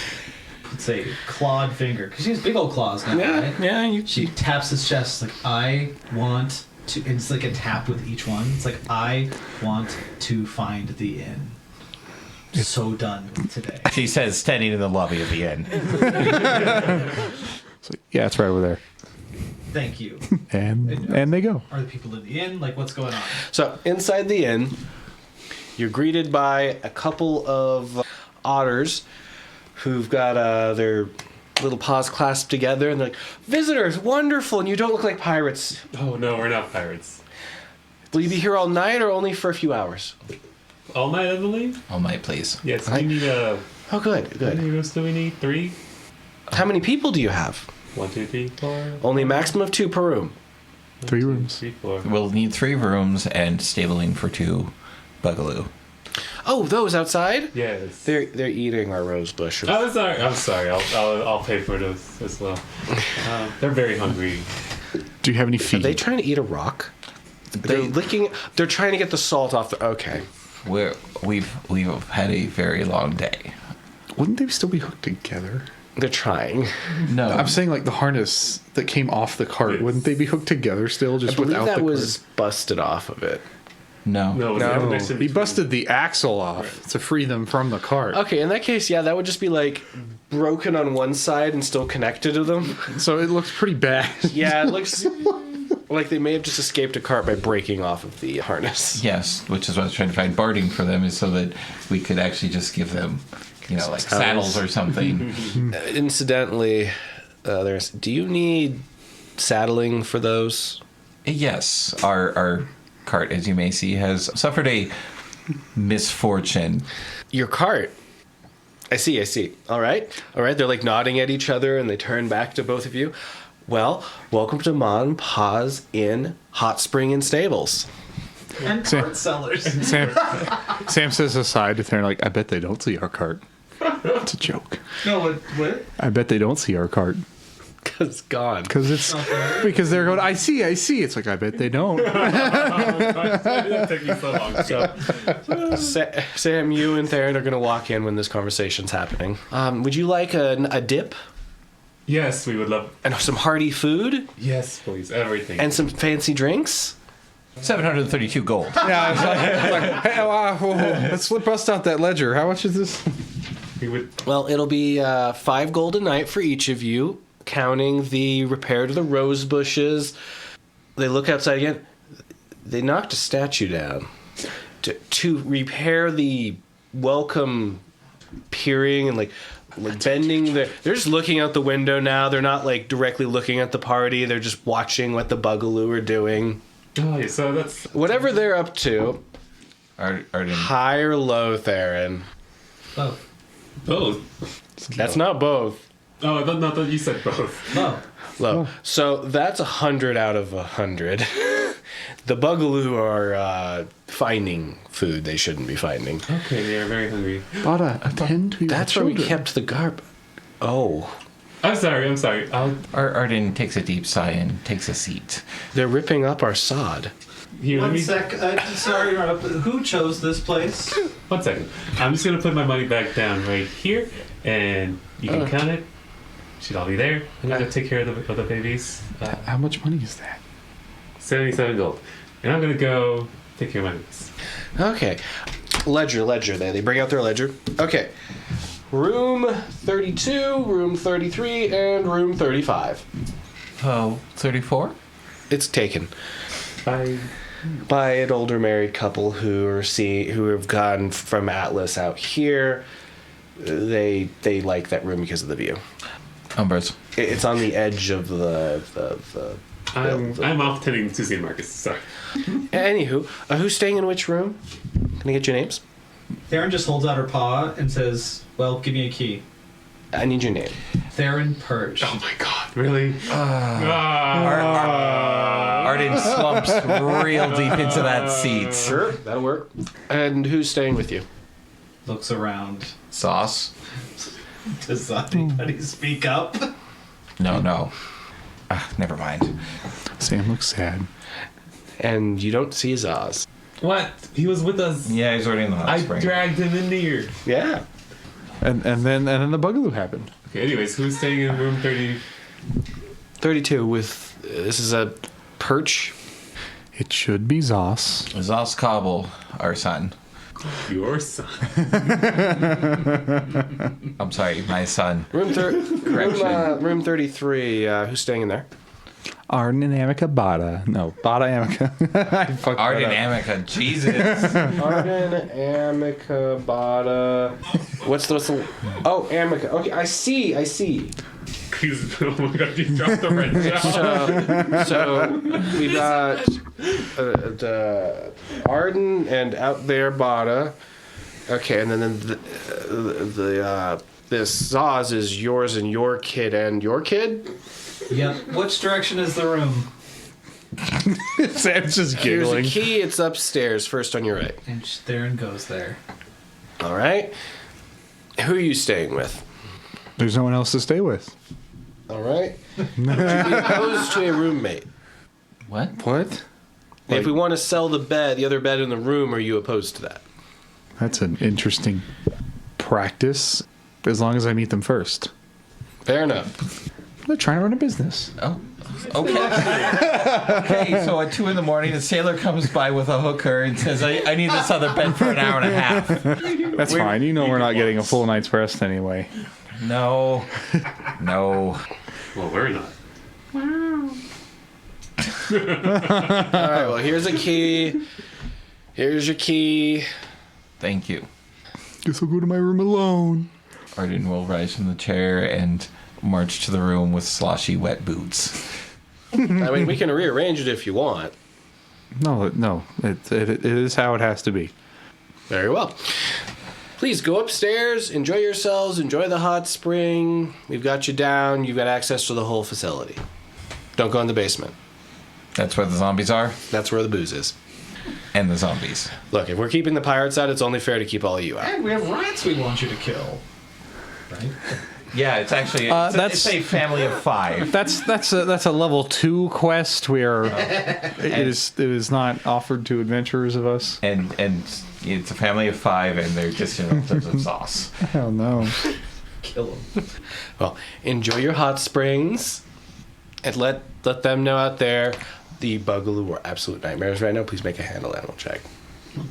[SPEAKER 1] puts a clawed finger, because she has big old claws now, right?
[SPEAKER 2] Yeah,
[SPEAKER 1] She taps his chest like, I want to, and it's like a tap with each one. It's like, I want to find the inn. So done with today.
[SPEAKER 5] She says, standing in the lobby of the inn.
[SPEAKER 3] It's like, yeah, it's right over there.
[SPEAKER 1] Thank you.
[SPEAKER 3] And they go.
[SPEAKER 1] Are the people in the inn? Like, what's going on?
[SPEAKER 2] So inside the inn, you're greeted by a couple of otters who've got their little paws clasped together, and they're like, "Visitors, wonderful, and you don't look like pirates.
[SPEAKER 4] Oh no, we're not pirates.
[SPEAKER 2] Will you be here all night or only for a few hours?"
[SPEAKER 4] All night, I believe.
[SPEAKER 5] All night, please.
[SPEAKER 4] Yes, we need
[SPEAKER 2] Oh, good,
[SPEAKER 4] How
[SPEAKER 2] good.
[SPEAKER 4] many rooms do we need? 3?
[SPEAKER 2] How many people do you have?
[SPEAKER 4] 1, 2, 3, 4.
[SPEAKER 2] Only a maximum of 2 per room.
[SPEAKER 3] 3 rooms.
[SPEAKER 4] 3, 4.
[SPEAKER 5] We'll need 3 rooms and stabling for 2 bugaloo.
[SPEAKER 2] Oh, those outside?
[SPEAKER 4] Yes.
[SPEAKER 2] They're eating our rose bush.
[SPEAKER 4] Oh, sorry. I'm sorry. I'll pay for those as well. They're very hungry.
[SPEAKER 3] Do you have any
[SPEAKER 2] Are
[SPEAKER 3] feet?
[SPEAKER 2] they trying to eat a rock? They're licking. They're trying to get the salt off. Okay.
[SPEAKER 5] We've had a very long day.
[SPEAKER 3] Wouldn't they still be hooked together?
[SPEAKER 2] They're trying.
[SPEAKER 5] No,
[SPEAKER 3] I'm saying like the harness that came off the cart.
[SPEAKER 4] Yes.
[SPEAKER 3] Wouldn't they be hooked together still,
[SPEAKER 2] I
[SPEAKER 3] just
[SPEAKER 2] believe
[SPEAKER 3] without
[SPEAKER 2] that
[SPEAKER 3] the
[SPEAKER 2] was busted off of it.
[SPEAKER 5] no.
[SPEAKER 4] No, it was
[SPEAKER 2] No.
[SPEAKER 4] a connection
[SPEAKER 3] cart? He
[SPEAKER 4] between-
[SPEAKER 3] busted the axle off to free them from the cart.
[SPEAKER 2] Okay, in that case, yeah, that would just be like broken on one side and still connected to them.
[SPEAKER 3] So it looks pretty bad.
[SPEAKER 2] Yeah, it looks like they may have just escaped a cart by breaking off of the harness.
[SPEAKER 5] Yes, which is what I was trying to find barding for them, is so that we could actually just give them, like saddles or something.
[SPEAKER 2] Incidentally, do you need saddling for those?
[SPEAKER 5] Yes, our cart, as you may see, has suffered a misfortune.
[SPEAKER 2] Your cart. I see. All right. They're like nodding at each other, and they turn back to both of you. Well, welcome to Mon Pa's Inn, Hot Spring and Stables.
[SPEAKER 1] And
[SPEAKER 3] Sam-
[SPEAKER 1] cart sellers.
[SPEAKER 3] Sam says aside to Theron, like, I bet they don't see our cart. It's a joke.
[SPEAKER 1] No, what?
[SPEAKER 3] I bet they don't see our cart.
[SPEAKER 2] Because it's gone.
[SPEAKER 3] Because they're going, I see. It's like, I bet they don't.
[SPEAKER 4] It took me so long.
[SPEAKER 2] Sam, you and Theron are going to walk in when this conversation's happening. Would you like a dip?
[SPEAKER 4] Yes, we would love.
[SPEAKER 2] And some hearty food?
[SPEAKER 4] Yes, please. Everything.
[SPEAKER 2] And some fancy drinks?
[SPEAKER 5] 732 gold.
[SPEAKER 3] Yeah, it's like hey, let's bust out that ledger. How much is this?
[SPEAKER 4] we would.
[SPEAKER 2] Well, it'll be 5 gold a night for each of you, counting the repair to the rose bushes. They look outside again. They knocked a statue down to repair the welcome peering and like bending. They're just looking out the window now. They're not like directly looking at the party. They're just watching what the bugaloo are doing.
[SPEAKER 4] Oh, yeah, so that's.
[SPEAKER 2] Whatever they're up to,
[SPEAKER 5] Arden.
[SPEAKER 2] high or low, Theron.
[SPEAKER 1] Both.
[SPEAKER 4] Both.
[SPEAKER 2] That's not both.
[SPEAKER 4] Oh, I thought you said both.
[SPEAKER 1] No.
[SPEAKER 2] Low. So that's 100 out of 100. The bugaloo are finding food they shouldn't be finding.
[SPEAKER 4] Okay, they are very hungry.
[SPEAKER 3] Bata, attend to your
[SPEAKER 2] That's where we
[SPEAKER 3] children.
[SPEAKER 2] kept the garb. Oh,
[SPEAKER 4] I'm sorry.
[SPEAKER 5] Arden takes a deep sigh and takes a seat.
[SPEAKER 2] they're ripping up our sod.
[SPEAKER 4] Here, let
[SPEAKER 1] One
[SPEAKER 4] me.
[SPEAKER 1] sec. Sorry, to interrupt, but who chose this place?
[SPEAKER 4] 1 second. I'm just gonna put my money back down right here, and you can count it. Should all be there. I'm gonna take care of the babies.
[SPEAKER 3] How much money is that?
[SPEAKER 4] 77 gold, and I'm gonna go take care of my babies.
[SPEAKER 2] Okay. Ledger. They bring out their ledger. Okay. Room 32, room 33, and room 35.
[SPEAKER 5] Oh, 34?
[SPEAKER 2] It's taken
[SPEAKER 4] Bye.
[SPEAKER 2] by an older married couple who have gone from Atlas out here. They like that room because of the view.
[SPEAKER 5] Umbras.
[SPEAKER 2] It's on the edge of the
[SPEAKER 4] I'm off tending to St. Marcus. Sorry.
[SPEAKER 2] Anywho, who's staying in which room? Can I get your names?
[SPEAKER 1] Theron just holds out her paw and says, well, give me a key.
[SPEAKER 2] I need your name.
[SPEAKER 1] Theron Purge.
[SPEAKER 4] Oh my God! Really?
[SPEAKER 5] Arden slumps real deep into that seat.
[SPEAKER 2] Sure, that'll work. And who's staying with you?
[SPEAKER 1] Looks around.
[SPEAKER 5] Sauce?
[SPEAKER 1] Does anybody speak up?
[SPEAKER 5] No. Never mind.
[SPEAKER 3] Sam looks sad.
[SPEAKER 2] And you don't see Zaz.
[SPEAKER 4] What? He was with us.
[SPEAKER 5] Yeah, he's already in the hot
[SPEAKER 4] I
[SPEAKER 5] spring.
[SPEAKER 4] dragged him in here.
[SPEAKER 2] Yeah.
[SPEAKER 3] And then the bugaloo happened.
[SPEAKER 4] Okay. Anyways, who's staying in room 30?
[SPEAKER 2] 32 with... this is a perch.
[SPEAKER 3] It should be Zos.
[SPEAKER 5] Zos Cobble, our son.
[SPEAKER 4] Your son.
[SPEAKER 5] I'm sorry, my son.
[SPEAKER 2] Room 33. Who's staying in there?
[SPEAKER 3] Arden and Amica Bata. No, Bata Amica. I fucked
[SPEAKER 5] Arden
[SPEAKER 3] that up.
[SPEAKER 5] Amica, Jesus.
[SPEAKER 2] Arden, Amica, Bata. What's the? Oh, Amica. Okay, I see.
[SPEAKER 4] Oh my god, you dropped the red job.
[SPEAKER 2] So we got Arden and out there Bata. Okay, and then this Zaz is yours and your kid and your kid.
[SPEAKER 1] Yep. Which direction is the room?
[SPEAKER 3] Sam's just
[SPEAKER 2] Here's the
[SPEAKER 3] giggling.
[SPEAKER 2] key. It's upstairs, first on your right.
[SPEAKER 1] And Theron goes there.
[SPEAKER 2] All right. Who are you staying with?
[SPEAKER 3] There's no one else to stay with.
[SPEAKER 2] All right. Would you be opposed to a roommate?
[SPEAKER 5] What?
[SPEAKER 2] What? If we want to sell the other bed in the room, are you opposed to that?
[SPEAKER 3] That's an interesting practice, as long as I meet them first.
[SPEAKER 2] Fair enough.
[SPEAKER 3] They're trying to run a business.
[SPEAKER 5] Oh, okay. Okay, so at 2 a.m, the sailor comes by with a hooker and says, I need this other bed for an hour and a half.
[SPEAKER 3] That's fine. You know we're not getting a full night's rest anyway.
[SPEAKER 5] No.
[SPEAKER 4] Well, we're not.
[SPEAKER 2] All right, well, here's a key. Here's your key.
[SPEAKER 5] Thank you.
[SPEAKER 3] Guess I'll go to my room alone.
[SPEAKER 5] Arden will rise from the chair and march to the room with sloshy, wet boots.
[SPEAKER 2] I mean, we can rearrange it if you want.
[SPEAKER 3] No. It is how it has to be.
[SPEAKER 2] Very well. Please go upstairs, enjoy yourselves, enjoy the hot spring. We've got you down. You've got access to the whole facility. Don't go in the basement.
[SPEAKER 5] That's where the zombies are?
[SPEAKER 2] That's where the booze is.
[SPEAKER 5] And the zombies.
[SPEAKER 2] Look, if we're keeping the pirates out, it's only fair to keep all of you out.
[SPEAKER 1] And we have rats we want you to kill. Right?
[SPEAKER 5] Yeah, it's actually it's a family of 5.
[SPEAKER 3] That's a level 2 quest. We are. It is not offered to adventurers of us.
[SPEAKER 5] And it's a family of 5, and they're just relatives of sauce.
[SPEAKER 3] Hell no.
[SPEAKER 1] Kill them.
[SPEAKER 2] Well, enjoy your hot springs, and let them know out there the bugaloo are absolute nightmares right now. Please make a handle animal check.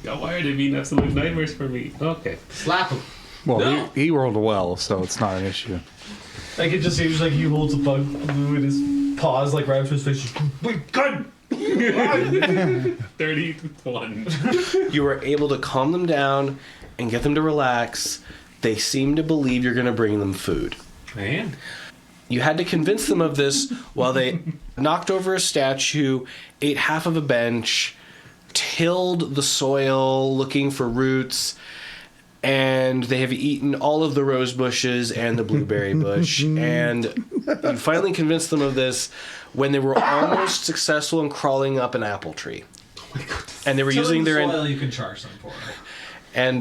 [SPEAKER 4] God, why are they being absolute nightmares for me? Okay.
[SPEAKER 1] Slap him.
[SPEAKER 3] Well,
[SPEAKER 1] No.
[SPEAKER 3] he rolled well, so it's not an issue.
[SPEAKER 1] Like it just seems like he holds a bug glue in his paws, like right up to his face. Wait, gun!
[SPEAKER 4] 31.
[SPEAKER 2] You were able to calm them down and get them to relax. They seem to believe you're going to bring them food.
[SPEAKER 4] Man.
[SPEAKER 2] You had to convince them of this while they knocked over a statue, ate half of a bench, tilled the soil looking for roots, and they have eaten all of the rose bushes and the blueberry bush. And you finally convinced them of this when they were almost successful in crawling up an apple tree. And they were using their
[SPEAKER 1] soil you can charge them for.
[SPEAKER 2] and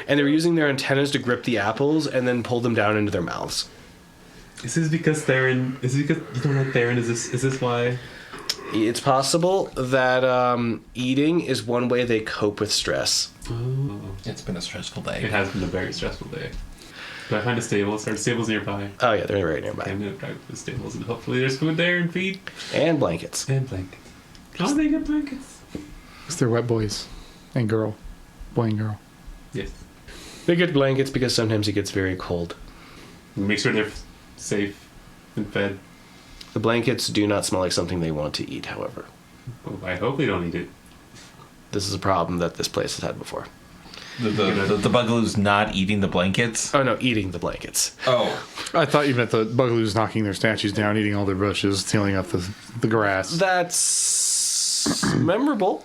[SPEAKER 2] they were using their antennas to grip the apples and then pull them down into their mouths.
[SPEAKER 4] Is this because Theron? Is it because you don't like Theron? Is this why?
[SPEAKER 2] It's possible that eating is one way they cope with stress.
[SPEAKER 4] Oh.
[SPEAKER 5] It's been a stressful
[SPEAKER 4] It
[SPEAKER 5] day.
[SPEAKER 4] has been a very stressful day. Do I find a stable? Are stables nearby?
[SPEAKER 2] Oh yeah, they're right
[SPEAKER 4] I'm
[SPEAKER 2] nearby.
[SPEAKER 4] gonna drive to the stables and hopefully there's food there and feed
[SPEAKER 2] And blankets.
[SPEAKER 4] and blankets. Oh, they get blankets.
[SPEAKER 3] Because they're wet boys and girl. Boy and girl.
[SPEAKER 4] Yes.
[SPEAKER 2] They get blankets because sometimes it gets very cold.
[SPEAKER 4] Make sure they're safe and fed.
[SPEAKER 2] The blankets do not smell like something they want to eat, however.
[SPEAKER 4] Oh, I hope they don't eat it.
[SPEAKER 2] This is a problem that this place has had before.
[SPEAKER 5] The bugaloo's not eating the blankets?
[SPEAKER 2] Oh no, eating the blankets.
[SPEAKER 5] Oh.
[SPEAKER 3] I thought you meant the bugaloos knocking their statues down, eating all their bushes, stealing up the grass.
[SPEAKER 2] That's memorable.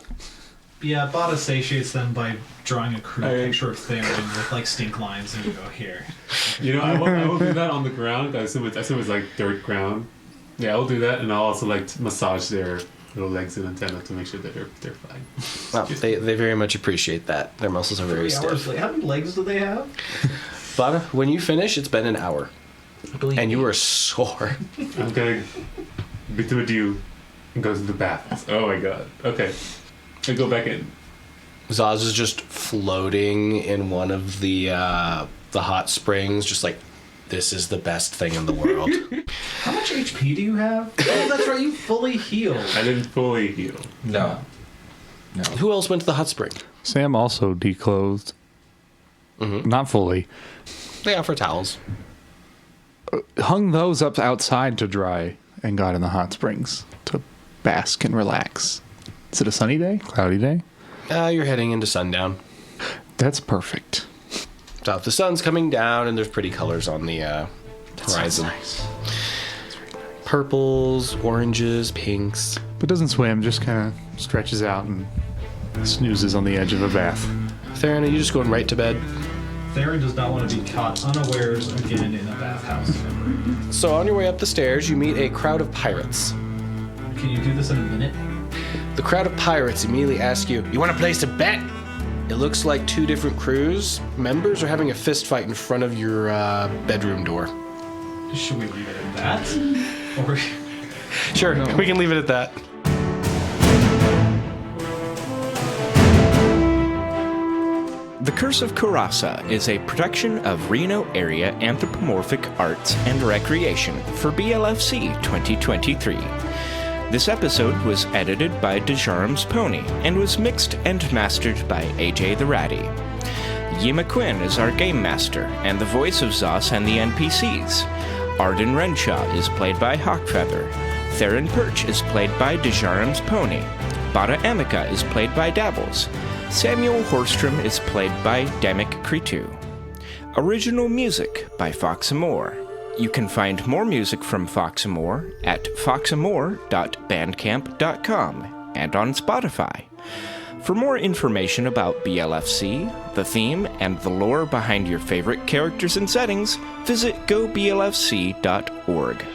[SPEAKER 1] Yeah, Bata satiates them by drawing a crude picture of Theron with like stink lines, and you go here.
[SPEAKER 4] You know, I will do that on the ground. I assume it's like dirt ground. Yeah, I'll do that, and I'll also like massage their little legs and antenna to make sure that they're fine.
[SPEAKER 2] Well, they very much appreciate that. Their muscles are very
[SPEAKER 1] 3 hours
[SPEAKER 2] stiff.
[SPEAKER 1] later. How many legs do they have?
[SPEAKER 2] But when you finish, it's been an hour. And you are sore.
[SPEAKER 4] I'm gonna be to you and go to the bath. Oh my god. Okay. I go back in.
[SPEAKER 2] Zaz is just floating in one of the hot springs, just like This is the best thing in the world.
[SPEAKER 1] How much HP do you have? Oh, that's right. You fully healed.
[SPEAKER 4] I didn't fully heal.
[SPEAKER 5] No.
[SPEAKER 2] Who else went to the hot spring?
[SPEAKER 3] Sam also declothed. Not fully.
[SPEAKER 2] They offer towels.
[SPEAKER 3] Hung those up outside to dry and got in the hot springs to bask and relax. Is it a sunny day? Cloudy day?
[SPEAKER 2] You're heading into sundown.
[SPEAKER 3] That's perfect.
[SPEAKER 2] So the sun's coming down, and there's pretty colors on the horizon.
[SPEAKER 3] Nice.
[SPEAKER 2] Purples, oranges, pinks.
[SPEAKER 3] But doesn't swim, just kind of stretches out and snoozes on the edge of a bath.
[SPEAKER 2] Theron, are you just going right to bed?
[SPEAKER 1] Theron does not want to be caught unawares again in a bathhouse.
[SPEAKER 2] So on your way up the stairs, you meet a crowd of pirates.
[SPEAKER 1] Can you do this in a minute?
[SPEAKER 2] The crowd of pirates immediately ask you, "You want to place a bet?" It looks like two different crews members are having a fist fight in front of your bedroom door.
[SPEAKER 1] Should we leave it at that? Or
[SPEAKER 2] Sure, we can leave it at that.
[SPEAKER 6] The Curse of Coeurasa is a production of Reno Area Anthropomorphic Arts and Recreation for BLFC 2023. This episode was edited by Dejarum's Pony and was mixed and mastered by AJ the Ratty. Yima Quinn is our game master and the voice of Zos and the NPCs. Arden Renshaw is played by Hawkfeather. Theron Perch is played by Dejarum's Pony. Bata Amica is played by Dabbles. Samuel Horstrom is played by Demic Cretu. Original music by Foxamore. You can find more music from Foxamore at foxamore.bandcamp.com and on Spotify. For more information about BLFC, the theme, and the lore behind your favorite characters and settings, visit goblfc.org.